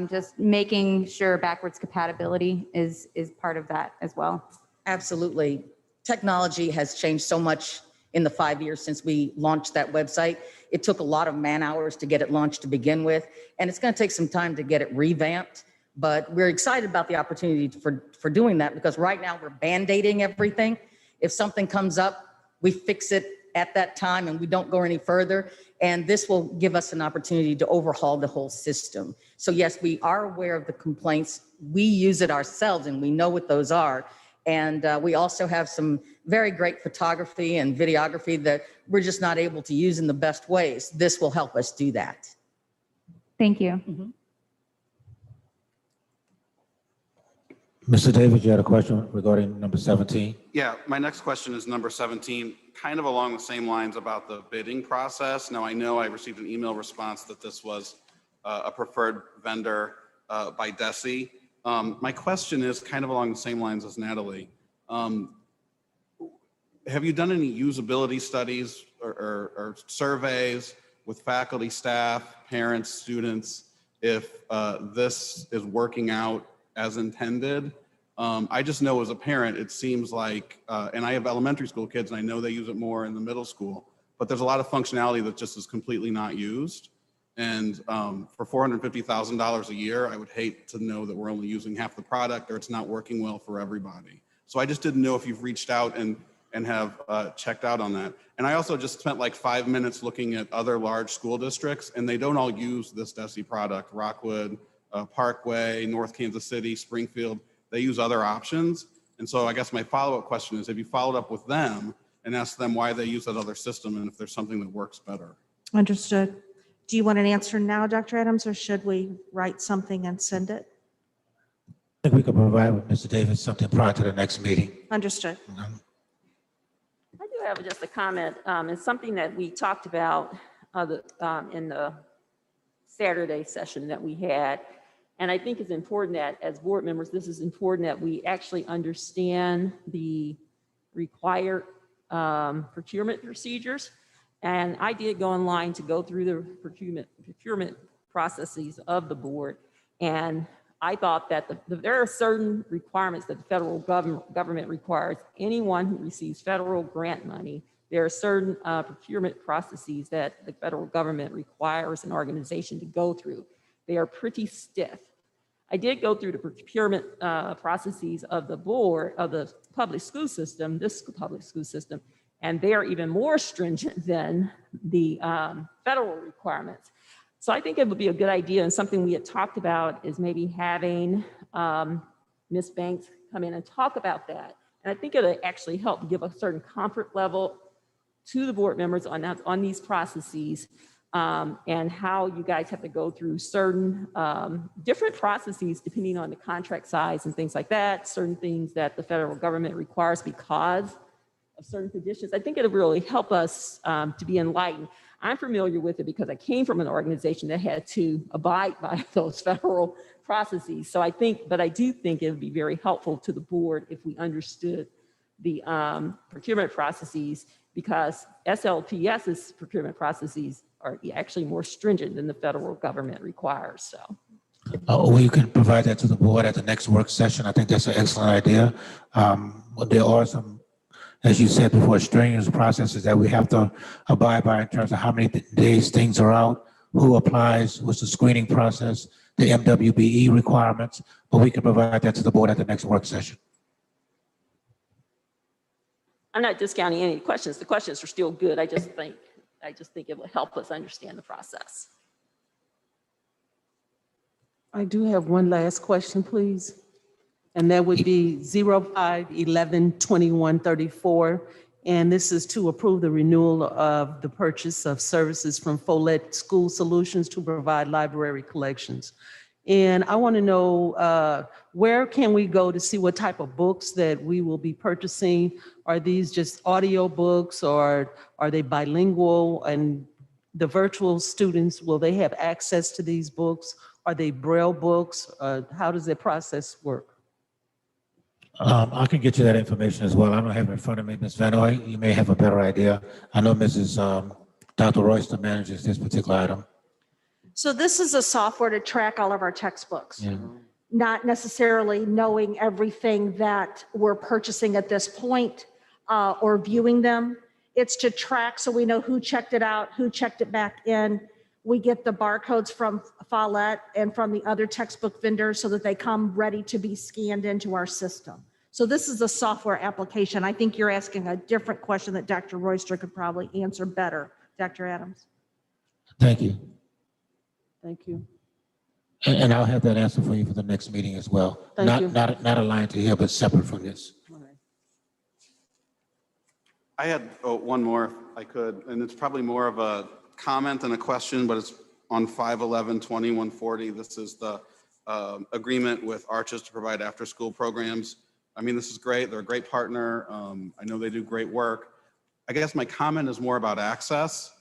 just making sure backwards compatibility is part of that as well. Absolutely. Technology has changed so much in the 5 years since we launched that website. It took a lot of man hours to get it launched to begin with, and it's going to take some time to get it revamped. But we're excited about the opportunity for doing that, because right now we're band-aiding everything. If something comes up, we fix it at that time and we don't go any further. And this will give us an opportunity to overhaul the whole system. So yes, we are aware of the complaints. We use it ourselves and we know what those are. And we also have some very great photography and videography that we're just not able to use in the best ways. This will help us do that. Thank you. Mr. Davis, you had a question regarding number 17? Yeah, my next question is number 17, kind of along the same lines about the bidding process. Now, I know I received an email response that this was a preferred vendor by DESE. My question is kind of along the same lines as Natalie. Have you done any usability studies or surveys with faculty, staff, parents, students, if this is working out as intended, I just know as a parent, it seems like, and I have elementary school kids and I know they use it more in the middle school, but there's a lot of functionality that just is completely not used. And for $450,000 a year, I would hate to know that we're only using half the product or it's not working well for everybody. So I just didn't know if you've reached out and have checked out on that. And I also just spent like 5 minutes looking at other large school districts, and they don't all use this DESI product. Rockwood, Parkway, North Kansas City, Springfield, they use other options. And so I guess my follow-up question is, have you followed up with them and asked them why they use that other system and if there's something that works better? Understood. Do you want an answer now, Dr. Adams, or should we write something and send it? I think we could provide with Mr. Davis something prior to the next meeting. Understood. I do have just a comment. It's something that we talked about in the Saturday session that we had. And I think it's important that as board members, this is important that we actually understand the required procurement procedures. And I did go online to go through the procurement processes of the board. And I thought that there are certain requirements that the federal government requires. Anyone who receives federal grant money, there are certain procurement processes that the federal government requires an organization to go through. They are pretty stiff. I did go through the procurement processes of the board of the public school system, this public school system, and they are even more stringent than the federal requirements. So I think it would be a good idea, and something we had talked about is maybe having Ms. Banks come in and talk about that. And I think it'll actually help give a certain comfort level to the board members on these processes and how you guys have to go through certain different processes depending on the contract size and things like that, certain things that the federal government requires because of certain conditions. I think it'll really help us to be enlightened. I'm familiar with it because I came from an organization that had to abide by those federal processes. So I do think it would be very helpful to the board if we understood the procurement processes, because SLPS's procurement processes are actually more stringent than the federal government requires. So. We can provide that to the board at the next work session. I think that's an excellent idea. There are some, as you said before, strenuous processes that we have to abide by in terms of how many days things are out, who applies, what's the screening process, the MWBE requirements, but we can provide that to the board at the next work session. I'm not discounting any questions. The questions are still good. I just think it will help us understand the process. I do have one last question, please. And that would be 05-11-2134. And this is to approve the renewal of the purchase of services from Follett School Solutions to provide library collections. And I want to know where can we go to see what type of books that we will be purchasing? Are these just audio books or are they bilingual? And the virtual students, will they have access to these books? Are they Braille books? How does that process work? I can get you that information as well. I don't have it in front of me, Ms. Vanoy. You may have a better idea. I know Dr. Royster manages this particular item. So this is a software to track all of our textbooks, Yeah. not necessarily knowing everything that we're purchasing at this point or viewing them. It's to track so we know who checked it out, who checked it back in. We get the barcodes from Follett and from the other textbook vendors so that they come ready to be scanned into our system. So this is a software application. I think you're asking a different question that Dr. Royster could probably answer better. Dr. Adams. Thank you. Thank you. And I'll have that answer for you for the next meeting as well. Thank you. Not aligned to here, but separate from this. I had one more if I could, and it's probably more of a comment than a question, but it's on 5/11/2140. This is the agreement with Arches to provide after-school programs. I mean, this is great. They're a great partner. I know they do great work. I guess my comment is more about access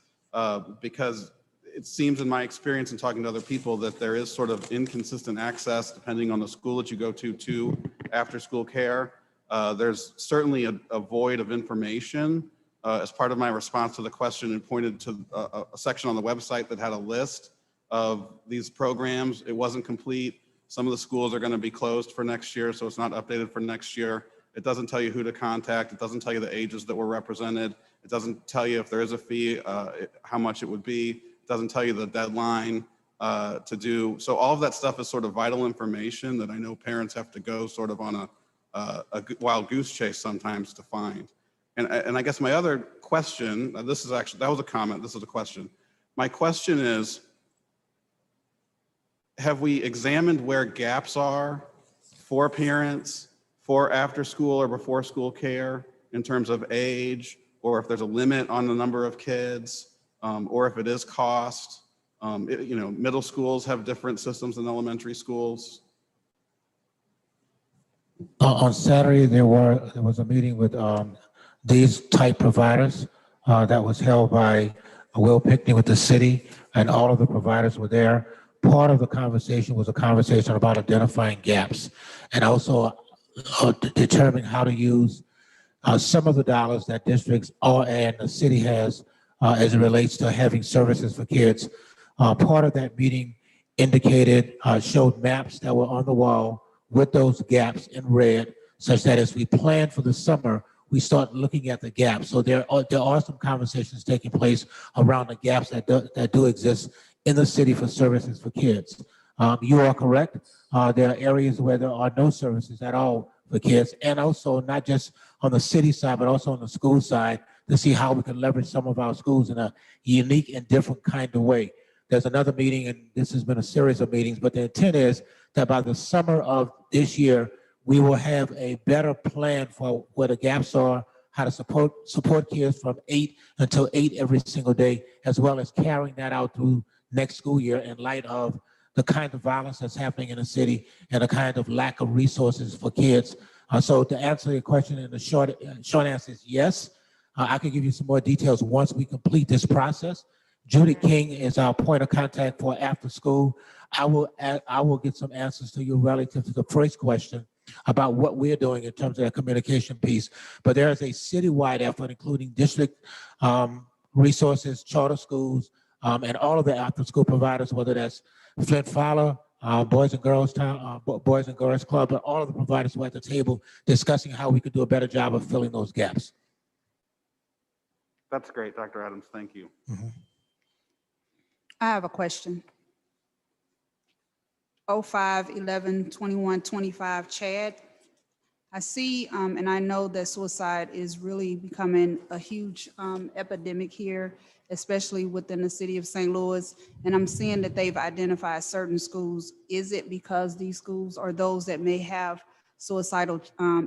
because it seems in my experience in talking to other people that there is sort of inconsistent access depending on the school that you go to after-school care. There's certainly a void of information. As part of my response to the question, and pointed to a section on the website that had a list of these programs. It wasn't complete. Some of the schools are going to be closed for next year, so it's not updated for next year. It doesn't tell you who to contact. It doesn't tell you the ages that were represented. It doesn't tell you if there is a fee, how much it would be. It doesn't tell you the deadline to do. So all of that stuff is sort of vital information that I know parents have to go sort of on a wild goose chase sometimes to find. And I guess my other question, that was a comment, this is a question. My question is, have we examined where gaps are for parents, for after school or before school care in terms of age, or if there's a limit on the number of kids, or if it is cost? Middle schools have different systems than elementary schools. On Saturday, there was a meeting with these type providers that was held by Will Pickney with the city, and all of the providers were there. Part of the conversation was a conversation about identifying gaps and also determining how to use some of the dollars that districts and the city has as it relates to having services for kids. Part of that meeting showed maps that were on the wall with those gaps in red, such that as we plan for the summer, we start looking at the gaps. So there are some conversations taking place around the gaps that do exist in the city for services for kids. You are correct. There are areas where there are no services at all for kids, and also not just on the city side, but also on the school side, to see how we can leverage some of our schools in a unique and different kind of way. There's another meeting, and this has been a series of meetings, but the intent is that by the summer of this year, we will have a better plan for where the gaps are, how to support kids from 8 until 8 every single day, as well as carrying that out through next school year in light of the kind of violence that's happening in the city and the kind of lack of resources for kids. So to answer your question, in the short answer is yes. I can give you some more details once we complete this process. Judy King is our point of contact for after school. I will get some answers to you relative to the first question about what we're doing in terms of that communication piece. But there is a citywide effort, including district resources, charter schools, and all of the after school providers, whether that's Flint Fowler, Boys and Girls Club, but all of the providers were at the table discussing how we could do a better job of filling those gaps. That's great, Dr. Adams, thank you. Mm-hmm. I have a question. 05-11-21-25 Chad. I see, and I know that suicide is really becoming a huge epidemic here, especially within the city of St. Louis. And I'm seeing that they've identified certain schools. Is it because these schools are those that may have suicidal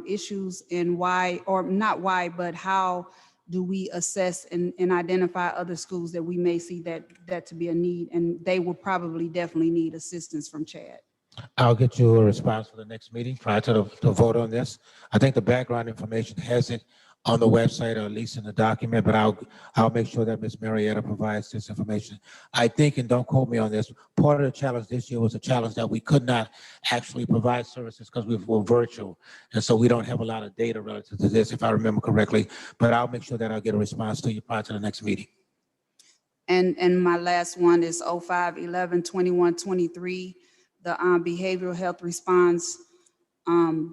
issues, and why, or not why, but how do we assess and identify other schools that we may see that to be a need, and they will probably definitely need assistance from Chad? I'll get you a response for the next meeting prior to the vote on this. I think the background information has it on the website, or at least in the document, but I'll make sure that Ms. Marietta provides this information. I think, and don't quote me on this, part of the challenge this year was a challenge that we could not actually provide services because we were virtual. And so we don't have a lot of data relative to this, if I remember correctly, but I'll make sure that I'll get a response to you prior to the next meeting. And my last one is 05-11-21-23, the behavioral health response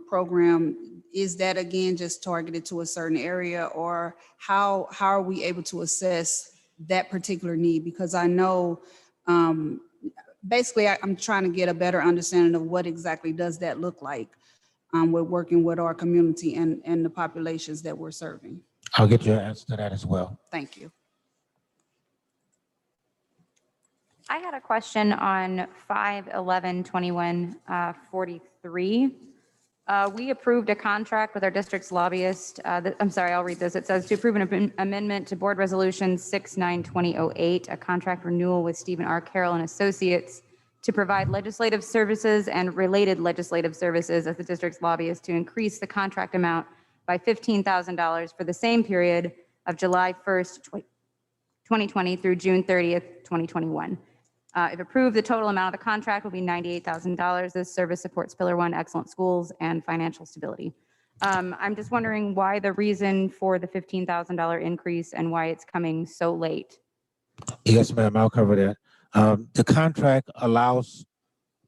program. Is that again just targeted to a certain area, or how are we able to assess that particular need? Because I know basically I'm trying to get a better understanding of what exactly does that look like. We're working with our community and the populations that we're serving. I'll get you an answer to that as well. Thank you. I had a question on 5-11-21-43. We approved a contract with our district's lobbyist. I'm sorry, I'll read this. It says to approve an amendment to Board Resolution 69-2008, a contract renewal with Stephen R. Carroll and Associates to provide legislative services and related legislative services as the district's lobbyist to increase the contract amount by $15,000 for the same period of July 1st, 2020 through June 30th, 2021. If approved, the total amount of the contract will be $98,000. This service supports Pillar 1 excellent schools and financial stability. I'm just wondering why the reason for the $15,000 increase and why it's coming so late. Yes, ma'am, I'll cover that. The contract allows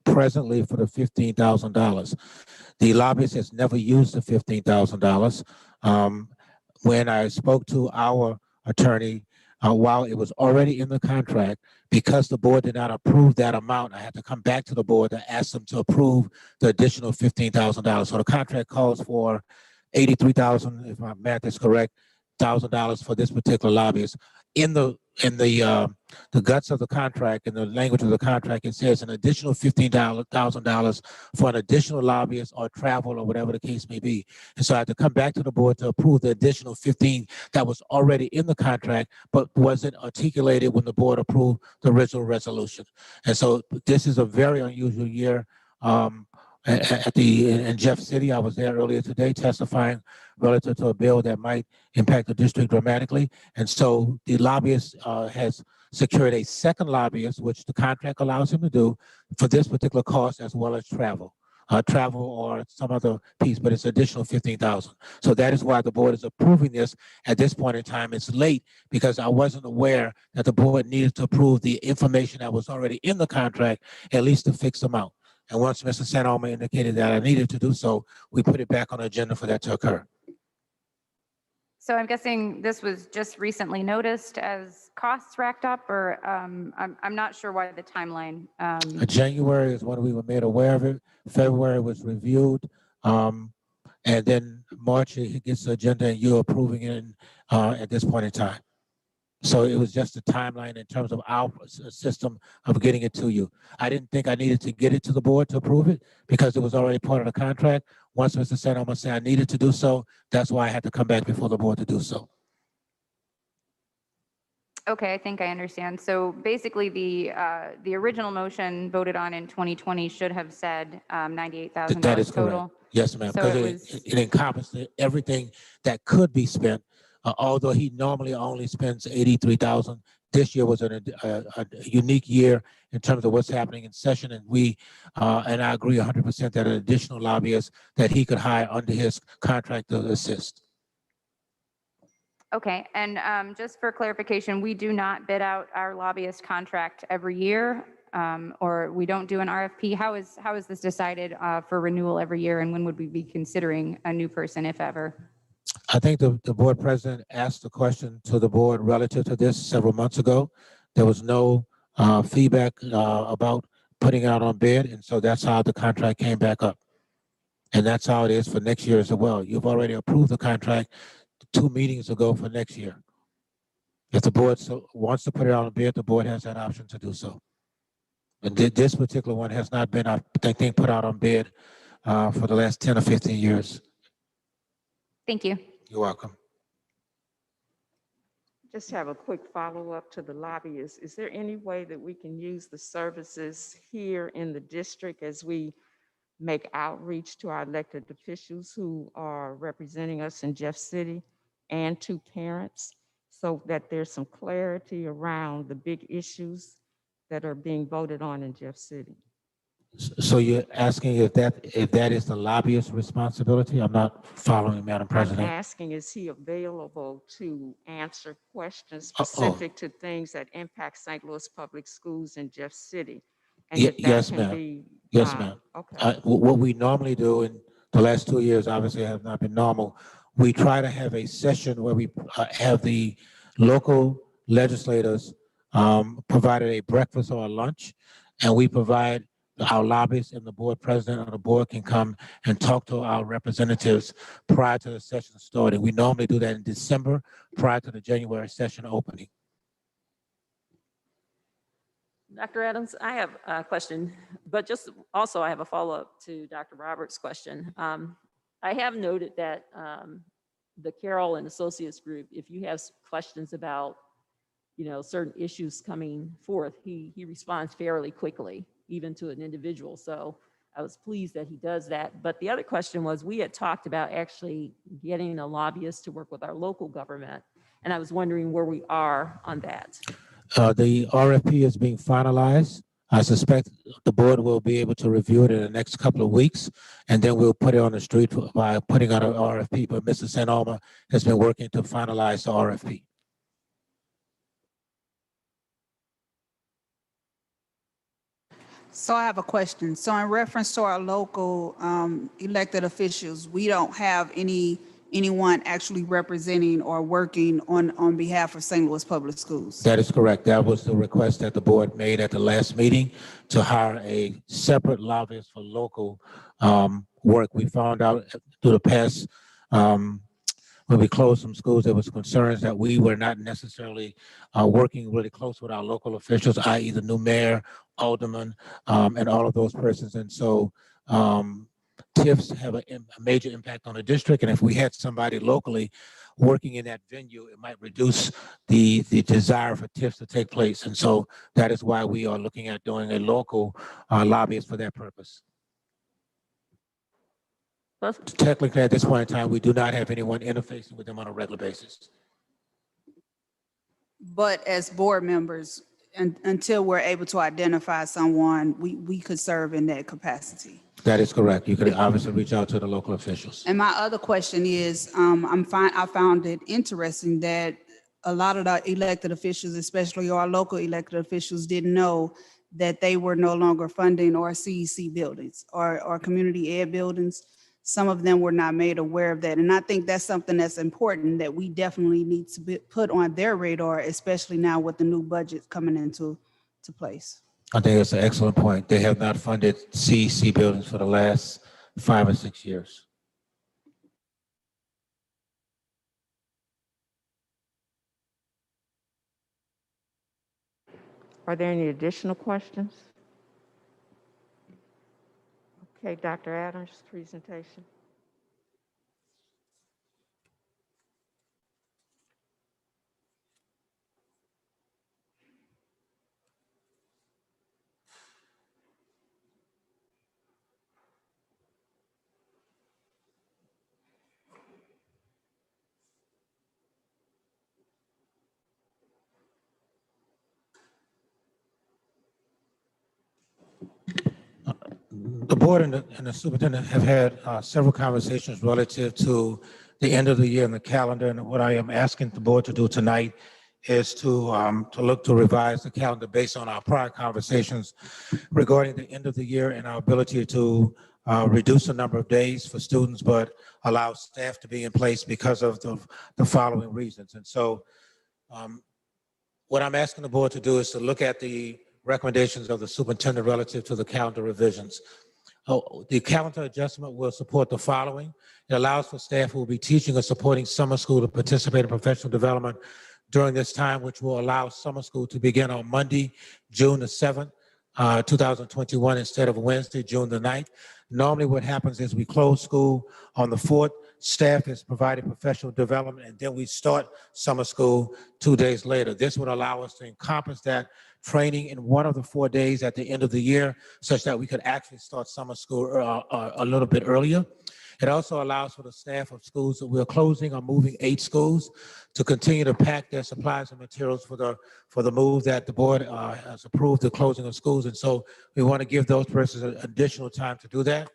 presently for the $15,000. The lobbyist has never used the $15,000. When I spoke to our attorney, while it was already in the contract, because the board did not approve that amount, I had to come back to the board to ask them to approve the additional $15,000. So the contract calls for $83,000, if my math is correct, $1,000 for this particular lobbyist. In the guts of the contract, in the language of the contract, it says an additional $15,000 for an additional lobbyist or travel or whatever the case may be. And so I had to come back to the board to approve the additional 15 that was already in the contract, but wasn't articulated when the board approved the original resolution. And so this is a very unusual year. In Jeff City, I was there earlier today testifying relative to a bill that might impact the district dramatically. And so the lobbyist has secured a second lobbyist, which the contract allows him to do for this particular cost, as well as travel or some other piece, but it's additional 15,000. So that is why the board is approving this at this point in time. It's late because I wasn't aware that the board needed to approve the information that was already in the contract, at least to fix them out. And once Mr. Sanoma indicated that I needed to do so, we put it back on the agenda for that to occur. So I'm guessing this was just recently noticed as costs racked up, or I'm not sure why the timeline. January is when we were made aware of it. February was reviewed. And then March, it gets the agenda and you're approving it at this point in time. So it was just a timeline in terms of our system of getting it to you. I didn't think I needed to get it to the board to approve it because it was already part of the contract. Once Mr. Sanoma said I needed to do so, that's why I had to come back before the board to do so. Okay, I think I understand. So basically, the original motion voted on in 2020 should have said $98,000 That is total. correct. Yes, ma'am, So because it encompassed everything that could be spent. Although he normally only spends $83,000, this year was a unique year in terms of what's happening in session, and and I agree 100% that an additional lobbyist that he could hire under his contract to assist. Okay, and just for clarification, we do not bid out our lobbyist contract every year, or we don't do an RFP. How is this decided for renewal every year, and when would we be considering a new person, if ever? I think the board president asked the question to the board relative to this several months ago. There was no feedback about putting it out on bid, and so that's how the contract came back up. And that's how it is for next year as well. You've already approved the contract 2 meetings ago for next year. If the board wants to put it out on bid, the board has that option to do so. And this particular one has not been, I think, put out on bid for the last 10 or 15 years. Thank you. You're welcome. Just have a quick follow-up to the lobbyists. Is there any way that we can use the services here in the district as we make outreach to our elected officials who are representing us in Jeff City and to parents so that there's some clarity around the big issues that are being voted on in Jeff City? So you're asking if that is the lobbyist's responsibility? I'm not following, Madam President. I'm asking, is he available to answer questions specific to things that impact St. Louis Public Schools in Jeff City? And if that Yes, can ma'am. be, Yes, ma'am. okay. What we normally do in the last 2 years obviously have not been normal. We try to have a session where we have the local legislators provided a breakfast or a lunch, and we provide our lobbyists and the board president of the board can come and talk to our representatives prior to the session starting. We normally do that in December prior to the January session opening. Dr. Adams, I have a question, but just also I have a follow-up to Dr. Roberts' question. I have noted that the Carroll and Associates group, if you have questions about, certain issues coming forth, he responds fairly quickly, even to an individual. So I was pleased that he does that. But the other question was, we had talked about actually getting a lobbyist to work with our local government. And I was wondering where we are on that. The RFP is being finalized. I suspect the board will be able to review it in the next couple of weeks, and then we'll put it on the street by putting out an RFP. But Mr. Sanoma has been working to finalize the RFP. So I have a question. So in reference to our local elected officials, we don't have anyone actually representing or working on behalf of St. Louis Public Schools. That is correct. That was the request that the board made at the last meeting to hire a separate lobbyist for local work. We found out through the past, when we closed some schools, there was concerns that we were not necessarily working really close with our local officials, i.e. the new mayor, alderman, and all of those persons. And so TIFs have a major impact on the district. And if we had somebody locally working in that venue, it might reduce the desire for TIFs to take place. And so that is why we are looking at doing a local lobbyist for that purpose. Technically, at this point in time, we do not have anyone interfacing with them on a regular basis. But as board members, until we're able to identify someone, we could serve in that capacity. That is correct. You could obviously reach out to the local officials. And my other question is, I found it interesting that a lot of the elected officials, especially our local elected officials, didn't know that they were no longer funding our CEC buildings or community ed buildings. Some of them were not made aware of that. And I think that's something that's important that we definitely need to put on their radar, especially now with the new budget coming into place. I think that's an excellent point. They have not funded CEC buildings for the last 5 or 6 years. Are there any additional questions? Okay, Dr. Adams' presentation. The board and the superintendent have had several conversations relative to the end of the year and the calendar. And what I am asking the board to do tonight is to look to revise the calendar based on our prior conversations regarding the end of the year and our ability to reduce the number of days for students, but allow staff to be in place because of the following reasons. And so what I'm asking the board to do is to look at the recommendations of the superintendent relative to the calendar revisions. The calendar adjustment will support the following. It allows for staff who will be teaching or supporting summer school to participate in professional development during this time, which will allow summer school to begin on Monday, June the 7th, 2021, instead of Wednesday, June the 9th. Normally what happens is we close school on the 4th, staff is providing professional development, and then we start summer school 2 days later. This would allow us to encompass that training in one of the 4 days at the end of the year, such that we could actually start summer school a little bit earlier. It also allows for the staff of schools that we're closing or moving 8 schools to continue to pack their supplies and materials for the move that the board has approved, the closing of schools. And so we want to give those persons additional time to do that.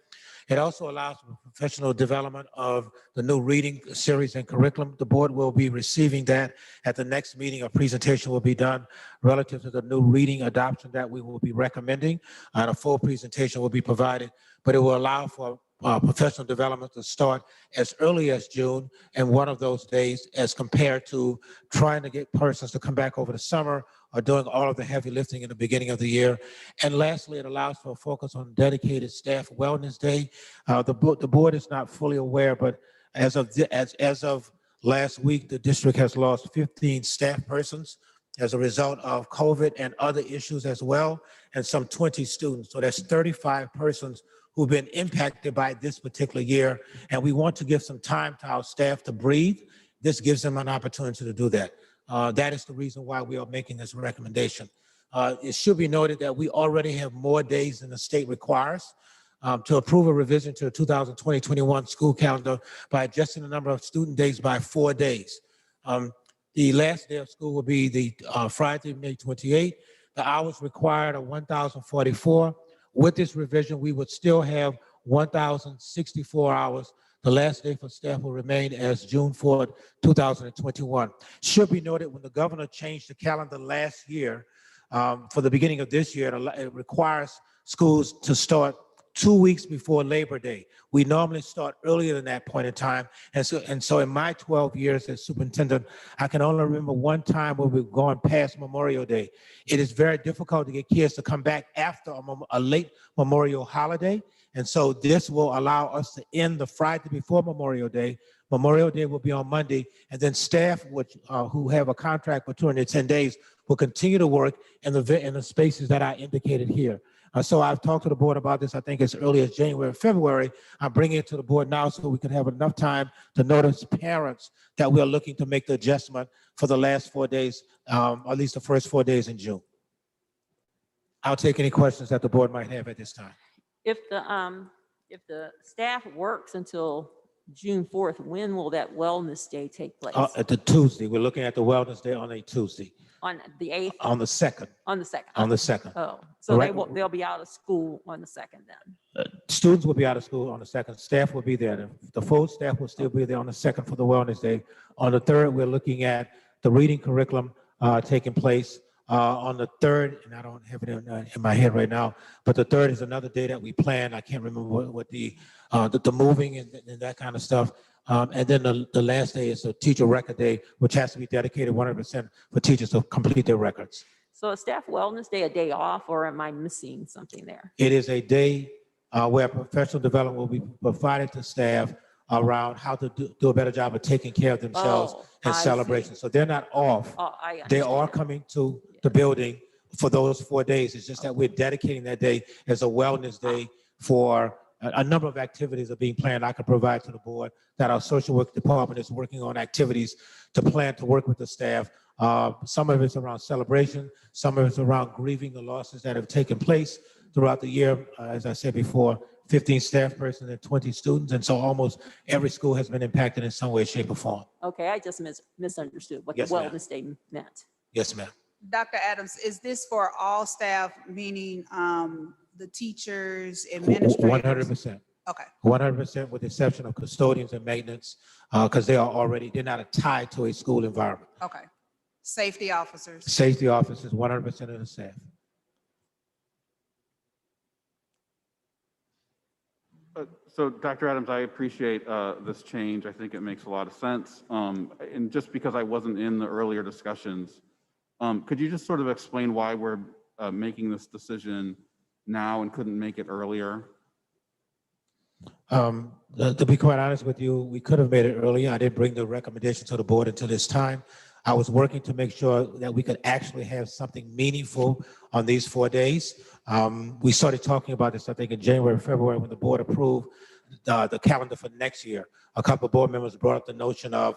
It also allows for professional development of the new reading series and curriculum. The board will be receiving that at the next meeting. A presentation will be done relative to the new reading adoption that we will be recommending, and a full presentation will be provided, but it will allow for professional development to start as early as June and one of those days, as compared to trying to get persons to come back over the summer or doing all of the heavy lifting in the beginning of the year. And lastly, it allows for a focus on dedicated staff wellness day. The board is not fully aware, but as of last week, the district has lost 15 staff persons as a result of COVID and other issues as well, and some 20 students. So that's 35 persons who've been impacted by this particular year. And we want to give some time to our staff to breathe. This gives them an opportunity to do that. That is the reason why we are making this recommendation. It should be noted that we already have more days than the state requires to approve a revision to the 2020-21 school calendar by adjusting the number of student days by 4 days. The last day of school will be the Friday, May 28th. The hours required are 1,044. With this revision, we would still have 1,064 hours. The last day for staff will remain as June 4th, 2021. Should be noted, when the governor changed the calendar last year, for the beginning of this year, it requires schools to start 2 weeks before Labor Day. We normally start earlier than that point in time. And so in my 12 years as superintendent, I can only remember one time where we've gone past Memorial Day. It is very difficult to get kids to come back after a late Memorial holiday. And so this will allow us to end the Friday before Memorial Day. Memorial Day will be on Monday, and then staff who have a contract for 210 days will continue to work in the spaces that I indicated here. So I've talked to the board about this, I think as early as January, February. I'm bringing it to the board now so we can have enough time to notice parents that we are looking to make the adjustment for the last 4 days, at least the first 4 days in June. I'll take any questions that the board might have at this time. If the staff works until June 4th, when will that wellness day take place? At the Tuesday, we're looking at the Wellness Day on a Tuesday. On the 8th? On the 2nd. On the 2nd. On the 2nd. Oh, so Right. they'll be out of school on the 2nd then? Students will be out of school on the 2nd. Staff will be there. The full staff will still be there on the 2nd for the Wellness Day. On the 3rd, we're looking at the reading curriculum taking place. On the 3rd, and I don't have it in my head right now, but the 3rd is another day that we plan. I can't remember what the moving and that kind of stuff. And then the last day is a teacher record day, which has to be dedicated 100% for teachers to complete their records. So a staff wellness day, a day off, or am I missing something there? It is a day where professional development will be provided to staff around how to do a better job of taking care of themselves and celebration. So they're not off. They are coming to the building for those 4 days. It's just that we're dedicating that day as a wellness day for a number of activities are being planned. I can provide to the board that our social work department is working on activities to plan to work with the staff. Some of it's around celebration. Some of it's around grieving the losses that have taken place throughout the year. As I said before, 15 staff persons and 20 students. And so almost every school has been impacted in some way, shape, or form. Okay, I just misunderstood what Yes, the ma'am. wellness day meant. Yes, ma'am. Dr. Adams, is this for all staff, meaning the teachers, administrators? 100%. Okay. 100% with the exception of custodians and maintenance, because they're not tied to a school environment. Okay. Safety officers. Safety officers, 100% of the staff. So Dr. Adams, I appreciate this change. I think it makes a lot of sense. And just because I wasn't in the earlier discussions, could you just sort of explain why we're making this decision now and couldn't make it earlier? To be quite honest with you, we could have made it earlier. I didn't bring the recommendation to the board until this time. I was working to make sure that we could actually have something meaningful on these 4 days. We started talking about this, I think, in January, February, when the board approved the calendar for next year. A couple of board members brought up the notion of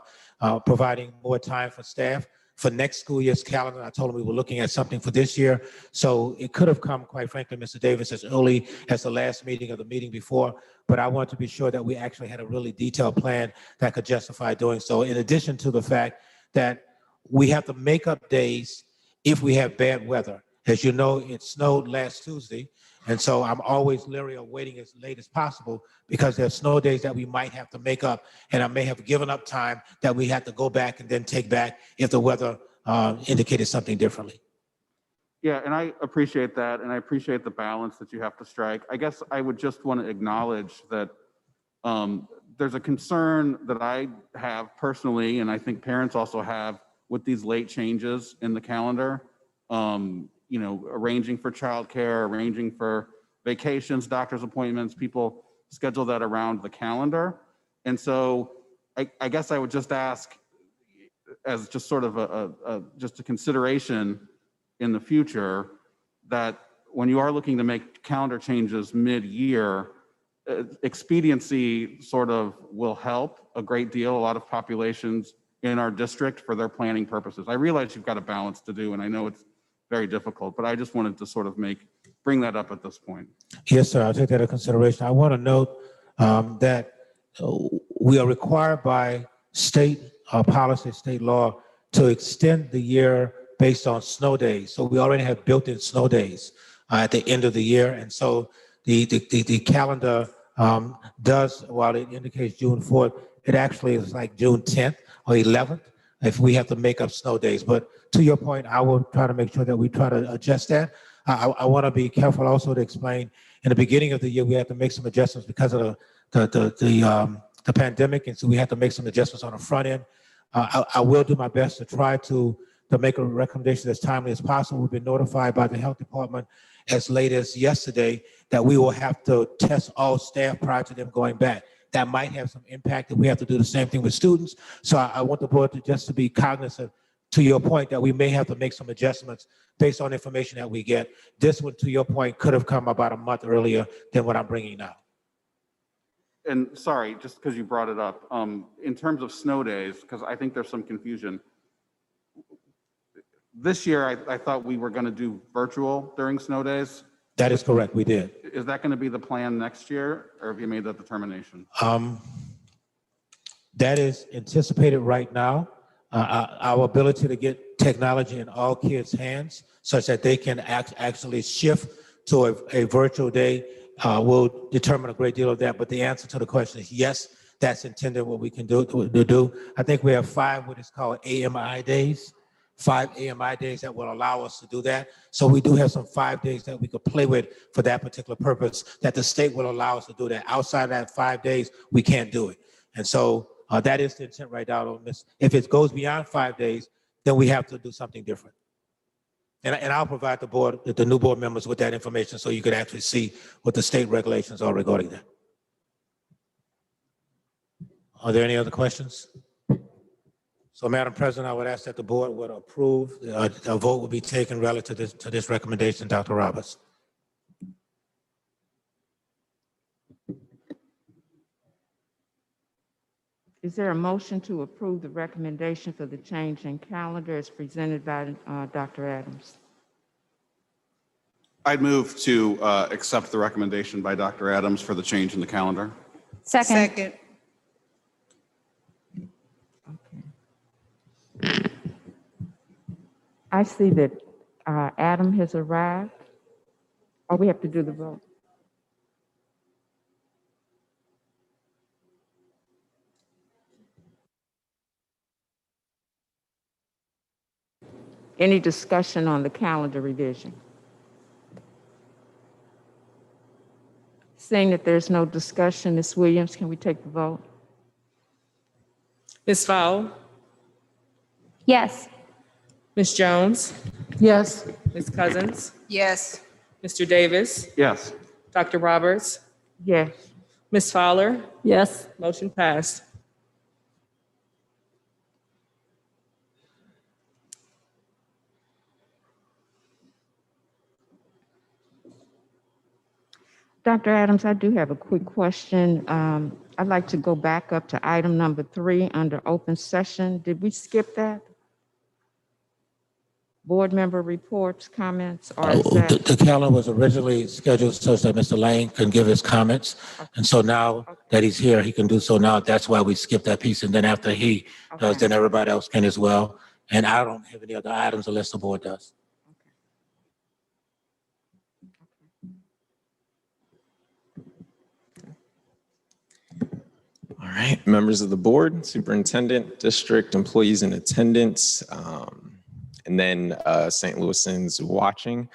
providing more time for staff for next school year's calendar. I told them we were looking at something for this year. So it could have come, quite frankly, Mr. Davis, as early as the last meeting or the meeting before, but I wanted to be sure that we actually had a really detailed plan that could justify doing so, in addition to the fact that we have to make up days if we have bad weather. As you know, it snowed last Tuesday, and so I'm always leery of waiting as late as possible because there's snow days that we might have to make up, and I may have given up time that we have to go back and then take back if the weather indicated something differently. Yeah, and I appreciate that, and I appreciate the balance that you have to strike. I guess I would just want to acknowledge that there's a concern that I have personally, and I think parents also have, with these late changes in the calendar. You know, arranging for childcare, arranging for vacations, doctor's appointments, people schedule that around the calendar. And so I guess I would just ask, as just sort of just a consideration in the future, that when you are looking to make calendar changes mid-year, expediency sort of will help a great deal. A lot of populations in our district for their planning purposes. I realize you've got a balance to do, and I know it's very difficult, but I just wanted to sort of bring that up at this point. Yes, sir, I'll take that into consideration. I want to note that we are required by state policy, state law, to extend the year based on snow days. So we already have built-in snow days at the end of the year, and so the calendar does, while it indicates June 4th, it actually is like June 10th or 11th if we have to make up snow days. But to your point, I will try to make sure that we try to adjust that. I want to be careful also to explain, in the beginning of the year, we had to make some adjustments because of the pandemic, and so we had to make some adjustments on the front end. I will do my best to try to make a recommendation as timely as possible. We've been notified by the health department as late as yesterday that we will have to test all staff prior to them going back. That might have some impact, and we have to do the same thing with students. So I want the board to just to be cognizant, to your point, that we may have to make some adjustments based on information that we get. This one, to your point, could have come about a month earlier than what I'm bringing now. And sorry, just because you brought it up, in terms of snow days, because I think there's some confusion. This year, I thought we were going to do virtual during snow days. That is correct, we did. Is that going to be the plan next year, or have you made that determination? That is anticipated right now. Our ability to get technology in all kids' hands such that they can actually shift to a virtual day will determine a great deal of that. But the answer to the question is yes, that's intended what we can do. I think we have 5 what is called AMI days, 5 AMI days that will allow us to do that. So we do have some 5 days that we could play with for that particular purpose, that the state will allow us to do that. Outside of that 5 days, we can't do it. And so that is the intent right now on this. If it goes beyond 5 days, then we have to do something different. And I'll provide the board, the new board members with that information so you could actually see what the state regulations are regarding that. Are there any other questions? So, Madam President, I would ask that the board would approve, a vote will be taken relative to this recommendation, Dr. Roberts. Is there a motion to approve the recommendation for the change in calendar as presented by Dr. Adams? I'd move to accept the recommendation by Dr. Adams for the change in the calendar. Second. I see that Adam has arrived. Or we have to do the vote. Any discussion on the calendar revision? Seeing that there's no discussion, Ms. Williams, can we take the vote? Ms. Fowl, Yes. Ms. Jones, Yes. Ms. Cousins, Yes. Mr. Davis, Yes. Dr. Roberts, Yes. Ms. Fowler, Yes. motion passed. Dr. Adams, I do have a quick question. I'd like to go back up to item number 3 under open session. Did we skip that? Board member reports, comments, or is that? The calendar was originally scheduled such that Mr. Lane can give his comments. And so now that he's here, he can do so now. That's why we skipped that piece. And then after he does, then everybody else can as well. And I don't have any other items unless the board does. All right, members of the board, superintendent, district employees in attendance, and then St. Louisans watching.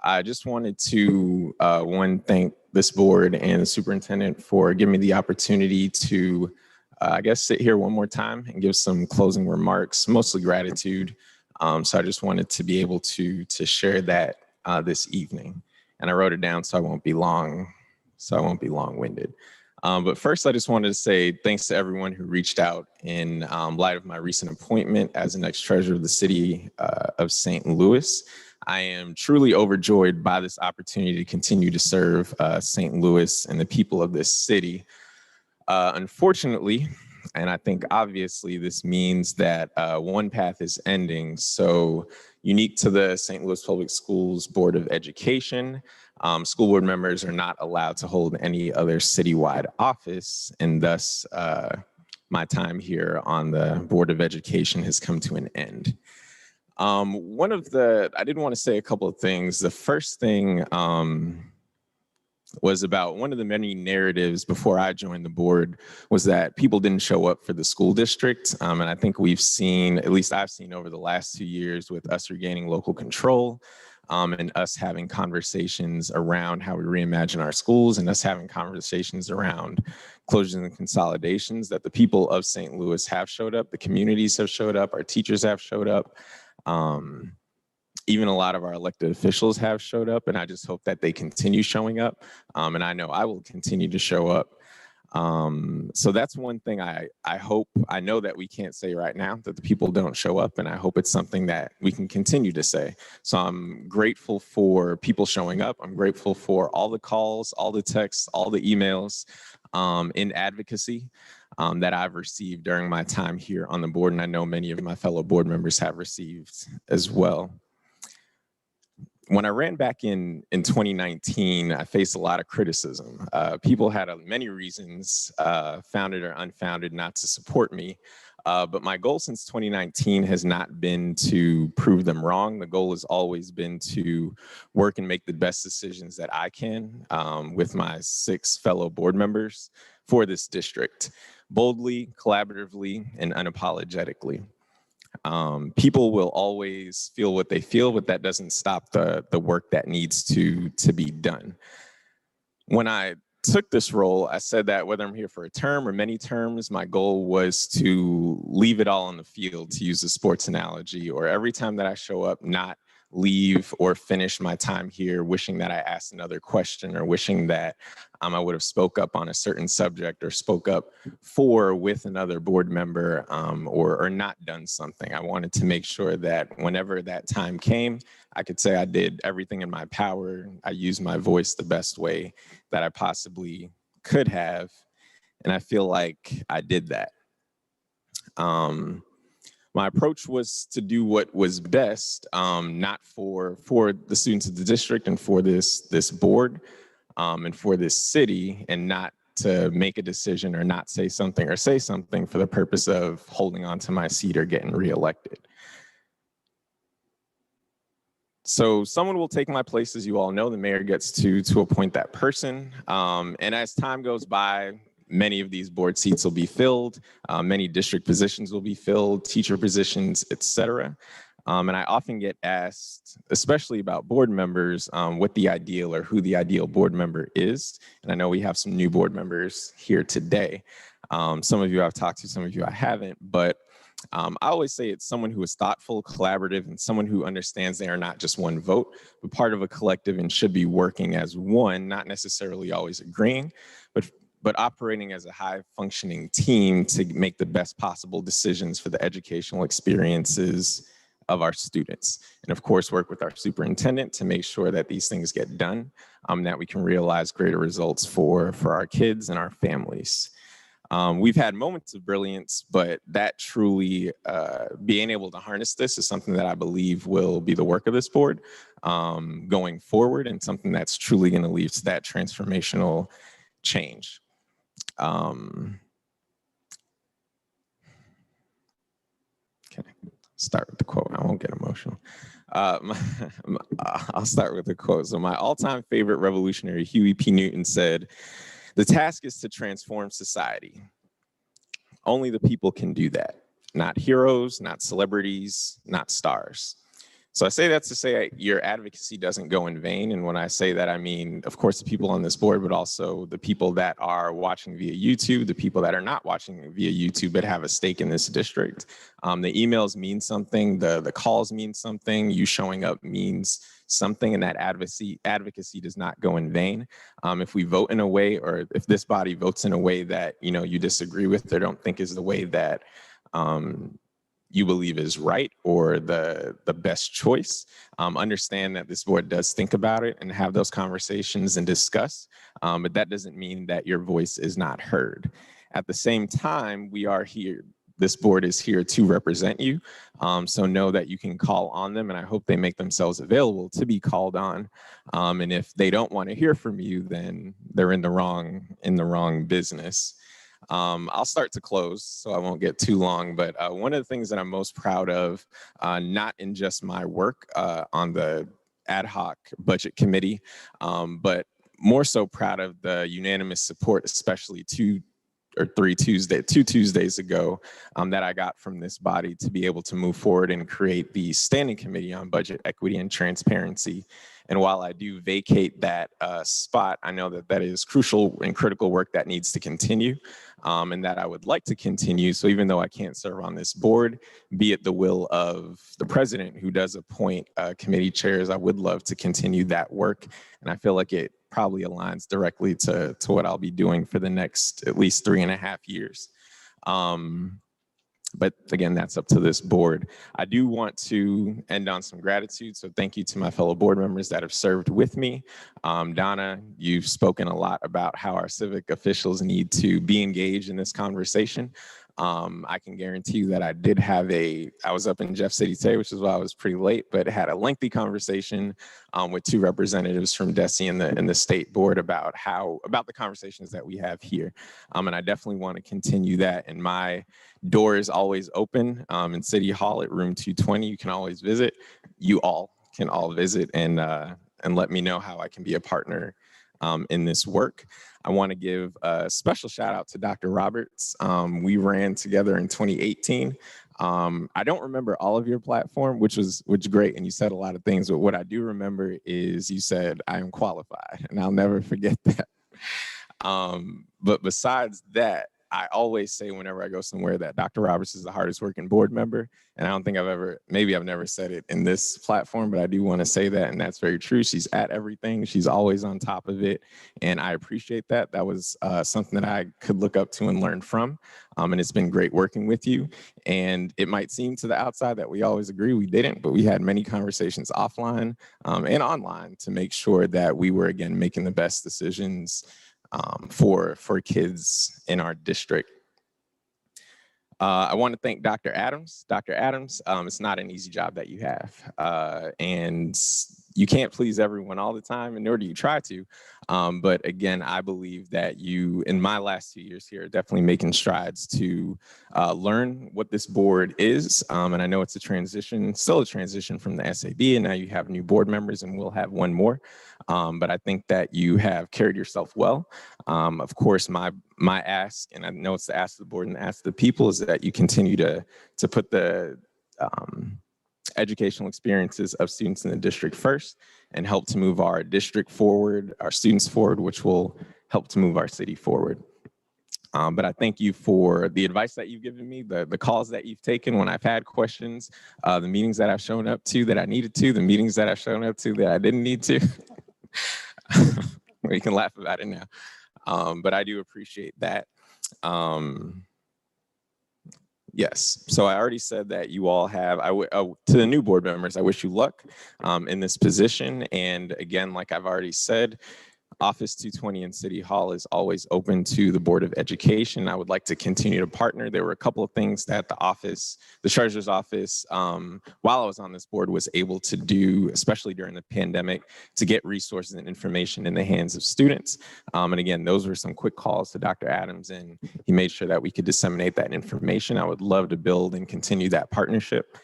I just wanted to, thank this board and the superintendent for giving me the opportunity to, I guess, sit here one more time and give some closing remarks, mostly gratitude. So I just wanted to be able to share that this evening. And I wrote it down so I won't be long-winded. But first, I just wanted to say thanks to everyone who reached out in light of my recent appointment as the next treasurer of the city of St. Louis. I am truly overjoyed by this opportunity to continue to serve St. Louis and the people of this city. Unfortunately, and I think obviously this means that one path is ending. So unique to the St. Louis Public Schools Board of Education, school board members are not allowed to hold any other citywide office, and thus my time here on the Board of Education has come to an end. I did want to say a couple of things. The first thing was about one of the many narratives before I joined the board was that people didn't show up for the school district. And I think we've seen, at least I've seen over the last 2 years with us regaining local control and us having conversations around how we reimagine our schools and us having conversations around closures and consolidations, that the people of St. Louis have showed up, the communities have showed up, our teachers have showed up. Even a lot of our elected officials have showed up, and I just hope that they continue showing up. And I know I will continue to show up. So that's one thing I hope, I know that we can't say right now, that the people don't show up, and I hope it's something that we can continue to say. So I'm grateful for people showing up. I'm grateful for all the calls, all the texts, all the emails in advocacy that I've received during my time here on the board, and I know many of my fellow board members have received as well. When I ran back in 2019, I faced a lot of criticism. People had many reasons, founded or unfounded, not to support me. But my goal since 2019 has not been to prove them wrong. The goal has always been to work and make the best decisions that I can with my 6 fellow board members for this district, boldly, collaboratively, and unapologetically. People will always feel what they feel, but that doesn't stop the work that needs to be done. When I took this role, I said that whether I'm here for a term or many terms, my goal was to leave it all on the field, to use a sports analogy, or every time that I show up, not leave or finish my time here wishing that I asked another question or wishing that I would have spoke up on a certain subject or spoke up for or with another board member or not done something. I wanted to make sure that whenever that time came, I could say I did everything in my power. I used my voice the best way that I possibly could have. And I feel like I did that. My approach was to do what was best, not for the students of the district and for this board and for this city, and not to make a decision or not say something or say something for the purpose of holding on to my seat or getting reelected. So someone will take my place, as you all know. The mayor gets to appoint that person. And as time goes by, many of these board seats will be filled, many district positions will be filled, teacher positions, et cetera. And I often get asked, especially about board members, what the ideal or who the ideal board member is. And I know we have some new board members here today. Some of you I've talked to, some of you I haven't, but I always say it's someone who is thoughtful, collaborative, and someone who understands they are not just one vote, but part of a collective and should be working as one, not necessarily always agreeing, but operating as a high-functioning team to make the best possible decisions for the educational experiences of our students. And of course, work with our superintendent to make sure that these things get done, that we can realize greater results for our kids and our families. We've had moments of brilliance, but that truly, being able to harness this is something that I believe will be the work of this board going forward, and something that's truly going to lead to that transformational change. Can I start with the quote? I won't get emotional. I'll start with the quote. So my all-time favorite revolutionary, Huey P. Newton, said, "The task is to transform society. Only the people can do that. Not heroes, not celebrities, not stars." So I say that to say your advocacy doesn't go in vain. And when I say that, I mean, of course, the people on this board, but also the people that are watching via YouTube, the people that are not watching via YouTube but have a stake in this district. The emails mean something, the calls mean something, you showing up means something, and that advocacy does not go in vain. If we vote in a way, or if this body votes in a way that you disagree with or don't think is the way that you believe is right or the best choice, understand that this board does think about it and have those conversations and discuss, but that doesn't mean that your voice is not heard. At the same time, we are here. This board is here to represent you, so know that you can call on them, and I hope they make themselves available to be called on. And if they don't want to hear from you, then they're in the wrong business. I'll start to close, so I won't get too long, but one of the things that I'm most proud of, not in just my work on the ad hoc budget committee, but more so proud of the unanimous support, especially two Tuesdays ago, that I got from this body to be able to move forward and create the Standing Committee on Budget Equity and Transparency. And while I do vacate that spot, I know that that is crucial and critical work that needs to continue, and that I would like to continue. So even though I can't serve on this board, be it the will of the president who does appoint committee chairs, I would love to continue that work. And I feel like it probably aligns directly to what I'll be doing for the next at least 3.5 years. But again, that's up to this board. I do want to end on some gratitude. So thank you to my fellow board members that have served with me. Donna, you've spoken a lot about how our civic officials need to be engaged in this conversation. I can guarantee you that I was up in Jeff City today, which is why I was pretty late, but had a lengthy conversation with 2 representatives from DESE and the state board about the conversations that we have here. And I definitely want to continue that. And my door is always open in City Hall at room 220. You can always visit. You all can all visit and let me know how I can be a partner in this work. I want to give a special shout out to Dr. Roberts. We ran together in 2018. I don't remember all of your platform, which was great, and you said a lot of things, but what I do remember is you said, I am qualified, and I'll never forget that. But besides that, I always say whenever I go somewhere that Dr. Roberts is the hardest working board member. And I don't think maybe I've never said it in this platform, but I do want to say that. And that's very true. She's at everything. She's always on top of it. And I appreciate that. That was something that I could look up to and learn from. And it's been great working with you. And it might seem to the outside that we always agree. We didn't, but we had many conversations offline and online to make sure that we were, again, making the best decisions for kids in our district. I want to thank Dr. Adams. Dr. Adams, it's not an easy job that you have. And you can't please everyone all the time, and nor do you try to. But again, I believe that you, in my last 2 years here, are definitely making strides to learn what this board is. And I know it's still a transition from the SAB, and now you have new board members, and we'll have one more. But I think that you have carried yourself well. Of course, my ask, and I know it's the ask of the board and the ask of the people, is that you continue to put the educational experiences of students in the district first and help to move our district forward, our students forward, which will help to move our city forward. But I thank you for the advice that you've given me, the calls that you've taken when I've had questions, the meetings that I've shown up to that I needed to, the meetings that I've shown up to that I didn't need to. We can laugh about it now. But I do appreciate that. Yes, so I already said that you all have, to the new board members, I wish you luck in this position. And again, like I've already said, Office 220 in City Hall is always open to the Board of Education. I would like to continue to partner. There were a couple of things that the Treasurer's Office, while I was on this board, was able to do, especially during the pandemic, to get resources and information in the hands of students. And again, those were some quick calls to Dr. Adams, and he made sure that we could disseminate that information. I would love to build and continue that partnership.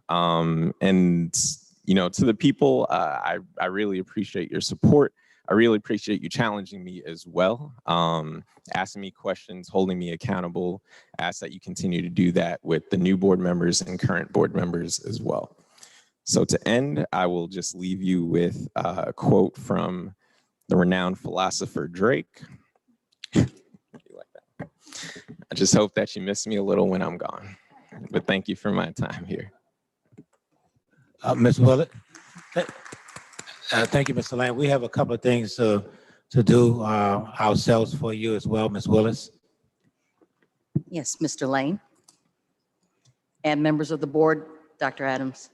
And, to the people, I really appreciate your support. I really appreciate you challenging me as well, asking me questions, holding me accountable. I ask that you continue to do that with the new board members and current board members as well. So to end, I will just leave you with a quote from the renowned philosopher Drake. I just hope that you miss me a little when I'm gone. But thank you for my time here. Ms. Willett. Thank you, Mr. Lane. We have a couple of things to do ourselves for you as well, Ms. Willis. Yes, Mr. Lane. And members of the board, Dr. Adams.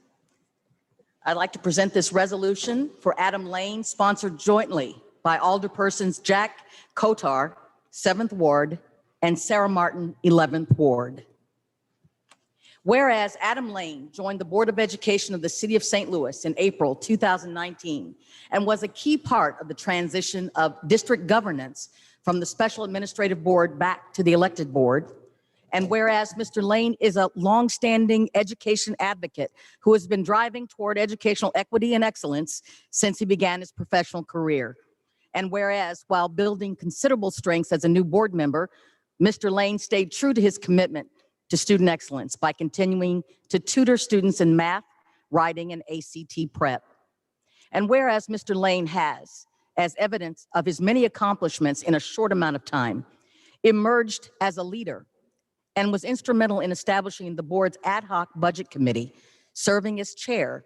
I'd like to present this resolution for Adam Lane, sponsored jointly by Alderpersons Jack Kotar, 7th Ward, and Sarah Martin, 11th Ward. Whereas Adam Lane joined the Board of Education of the City of St. Louis in April 2019 and was a key part of the transition of district governance from the Special Administrative Board back to the elected board. And whereas Mr. Lane is a longstanding education advocate who has been driving toward educational equity and excellence since he began his professional career. And whereas while building considerable strengths as a new board member, Mr. Lane stayed true to his commitment to student excellence by continuing to tutor students in math, writing, and ACT prep. And whereas Mr. Lane has, as evidence of his many accomplishments in a short amount of time, emerged as a leader and was instrumental in establishing the board's ad hoc budget committee, serving as chair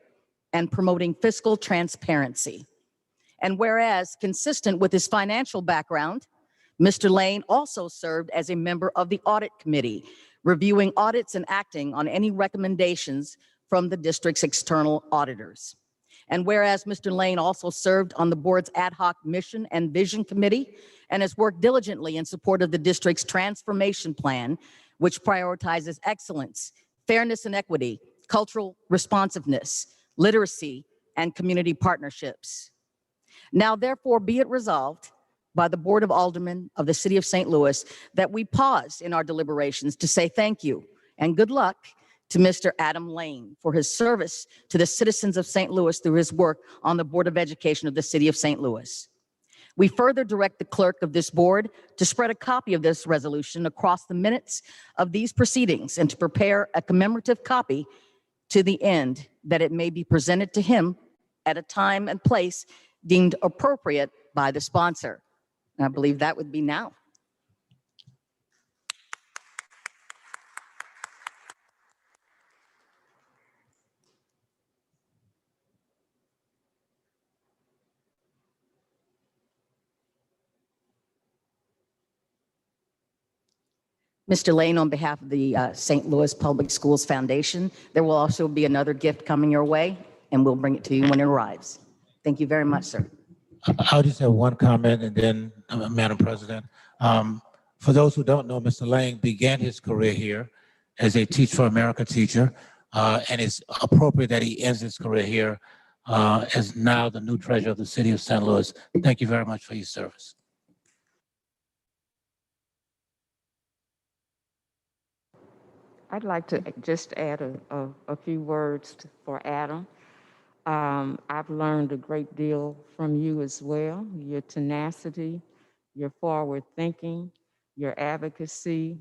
and promoting fiscal transparency. And whereas, consistent with his financial background, Mr. Lane also served as a member of the audit committee, reviewing audits and acting on any recommendations from the district's external auditors. And whereas Mr. Lane also served on the board's ad hoc mission and vision committee and has worked diligently in support of the district's transformation plan, which prioritizes excellence, fairness and equity, cultural responsiveness, literacy, and community partnerships. Now, therefore, be it resolved by the Board of Aldermen of the City of St. Louis that we pause in our deliberations to say thank you and good luck to Mr. Adam Lane for his service to the citizens of St. Louis through his work on the Board of Education of the City of St. Louis. We further direct the clerk of this board to spread a copy of this resolution across the minutes of these proceedings and to prepare a commemorative copy to the end that it may be presented to him at a time and place deemed appropriate by the sponsor. And I believe that would be now. Mr. Lane, on behalf of the St. Louis Public Schools Foundation, there will also be another gift coming your way, and we'll bring it to you when it arrives. Thank you very much, sir. I'll just have one comment and then, Madam President. For those who don't know, Mr. Lane began his career here as a Teach for America teacher, and it's appropriate that he ends his career here as now the new treasurer of the City of St. Louis. Thank you very much for your service. I'd like to just add a few words for Adam. I've learned a great deal from you as well, your tenacity, your forward thinking, your advocacy.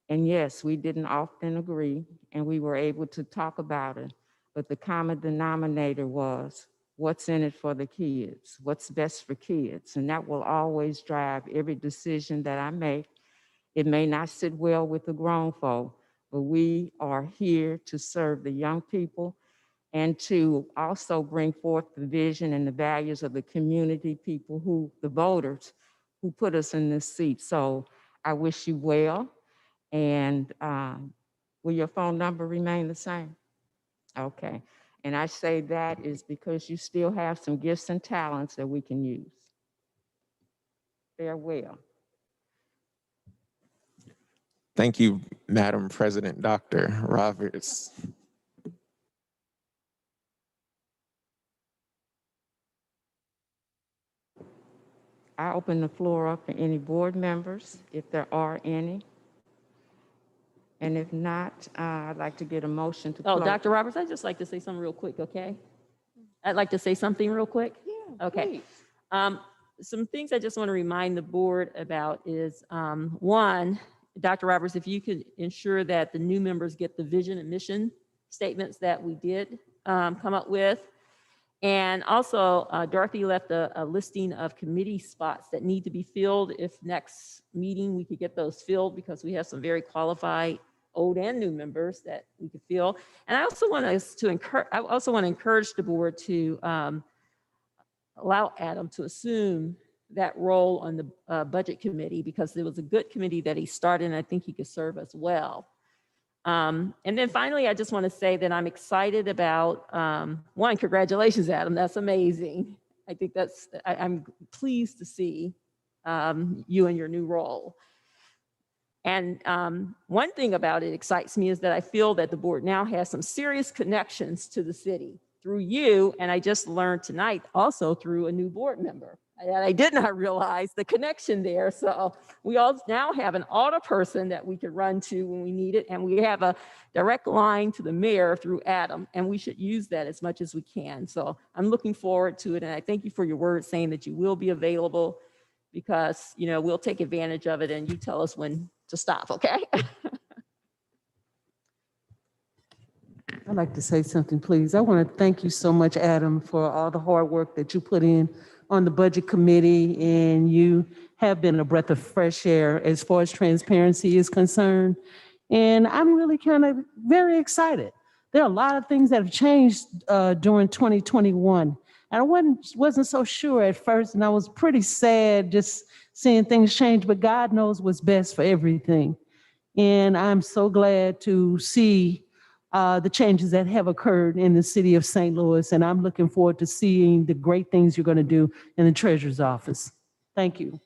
And yes, we didn't often agree and we were able to talk about it, but the common denominator was what's in it for the kids, what's best for kids. And that will always drive every decision that I make. It may not sit well with the grown folk, but we are here to serve the young people and to also bring forth the vision and the values of the community people who, the voters, who put us in this seat. So I wish you well. And will your phone number remain the same? Okay. And I say that is because you still have some gifts and talents that we can use. Farewell. Thank you, Madam President, Dr. Roberts. I open the floor up for any board members, if there are any. And if not, I'd like to get a motion to close. Oh, Dr. Roberts, I'd just like to say something real quick, okay? I'd like to say something real quick. Yeah, okay. Some things I just want to remind the board about is, one, Dr. Roberts, if you could ensure that the new members get the vision and mission statements that we did come up with. And also, Dorothy left a listing of committee spots that need to be filled. If next meeting we could get those filled, because we have some very qualified old and new members that we could fill. And I also want us to encourage the board to allow Adam to assume that role on the budget committee, because it was a good committee that he started, and I think he could serve as well. And then finally, I just want to say that I'm excited about, one, congratulations, Adam, that's amazing. I think I'm pleased to see you in your new role. And one thing about it excites me is that I feel that the board now has some serious connections to the city. through you, and I just learned tonight also through a new board member. And I did not realize the connection there. So we all now have an auto person that we could run to when we need it. And we have a direct line to the mayor through Adam, and we should use that as much as we can. So I'm looking forward to it. And I thank you for your words saying that you will be available, because, you know, we'll take advantage of it and you tell us when to stop, okay? I'd like to say something, please. I want to thank you so much, Adam, for all the hard work that you put in on the budget committee, and you have been a breath of fresh air as far as transparency is concerned. And I'm really kind of very excited. There are a lot of things that have changed during 2021. And I wasn't so sure at first, and I was pretty sad just seeing things change, but God knows what's best for everything. And I'm so glad to see the changes that have occurred in the city of St. Louis, and I'm looking forward to seeing the great things you're going to do in the treasurer's office. Thank you.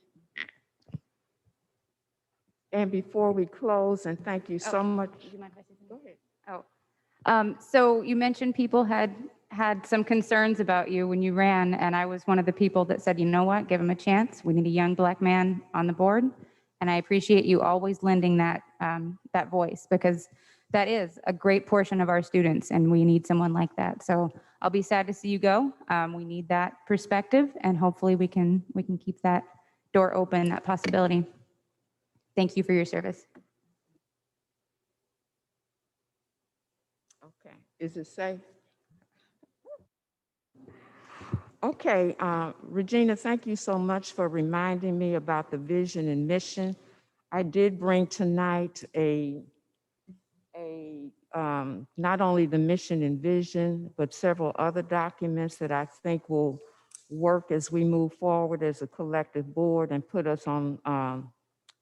And before we close, and thank you so much. Do you mind if I say something? Go ahead. So you mentioned people had some concerns about you when you ran, and I was one of the people that said, you know what, give him a chance. We need a young Black man on the board. And I appreciate you always lending that voice, because that is a great portion of our students, and we need someone like that. So I'll be sad to see you go. We need that perspective, and hopefully we can keep that door open, that possibility. Thank you for your service. Okay, is it safe? Okay, Regina, thank you so much for reminding me about the vision and mission. I did bring tonight not only the mission and vision, but several other documents that I think will work as we move forward as a collective board and put us on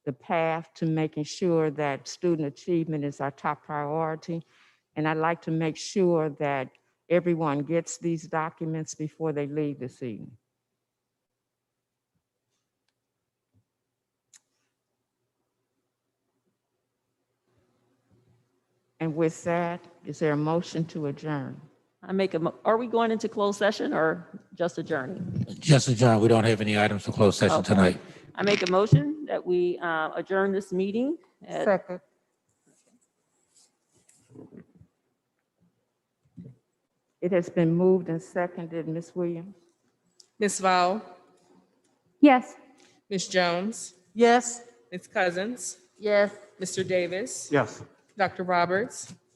the path to making sure that student achievement is our top priority. And I'd like to make sure that everyone gets these documents before they leave this evening. And with that, is there a motion to adjourn? Are we going into closed session or just adjourning? Just adjourn. We don't have any items for closed session Okay. tonight. I make a motion that we adjourn this meeting at Second. It has been moved and seconded. Ms. Williams? Ms. Val, Yes. Ms. Jones, Yes? Ms. Cousins, Yes. Mr. Davis, Yes. Dr. Roberts,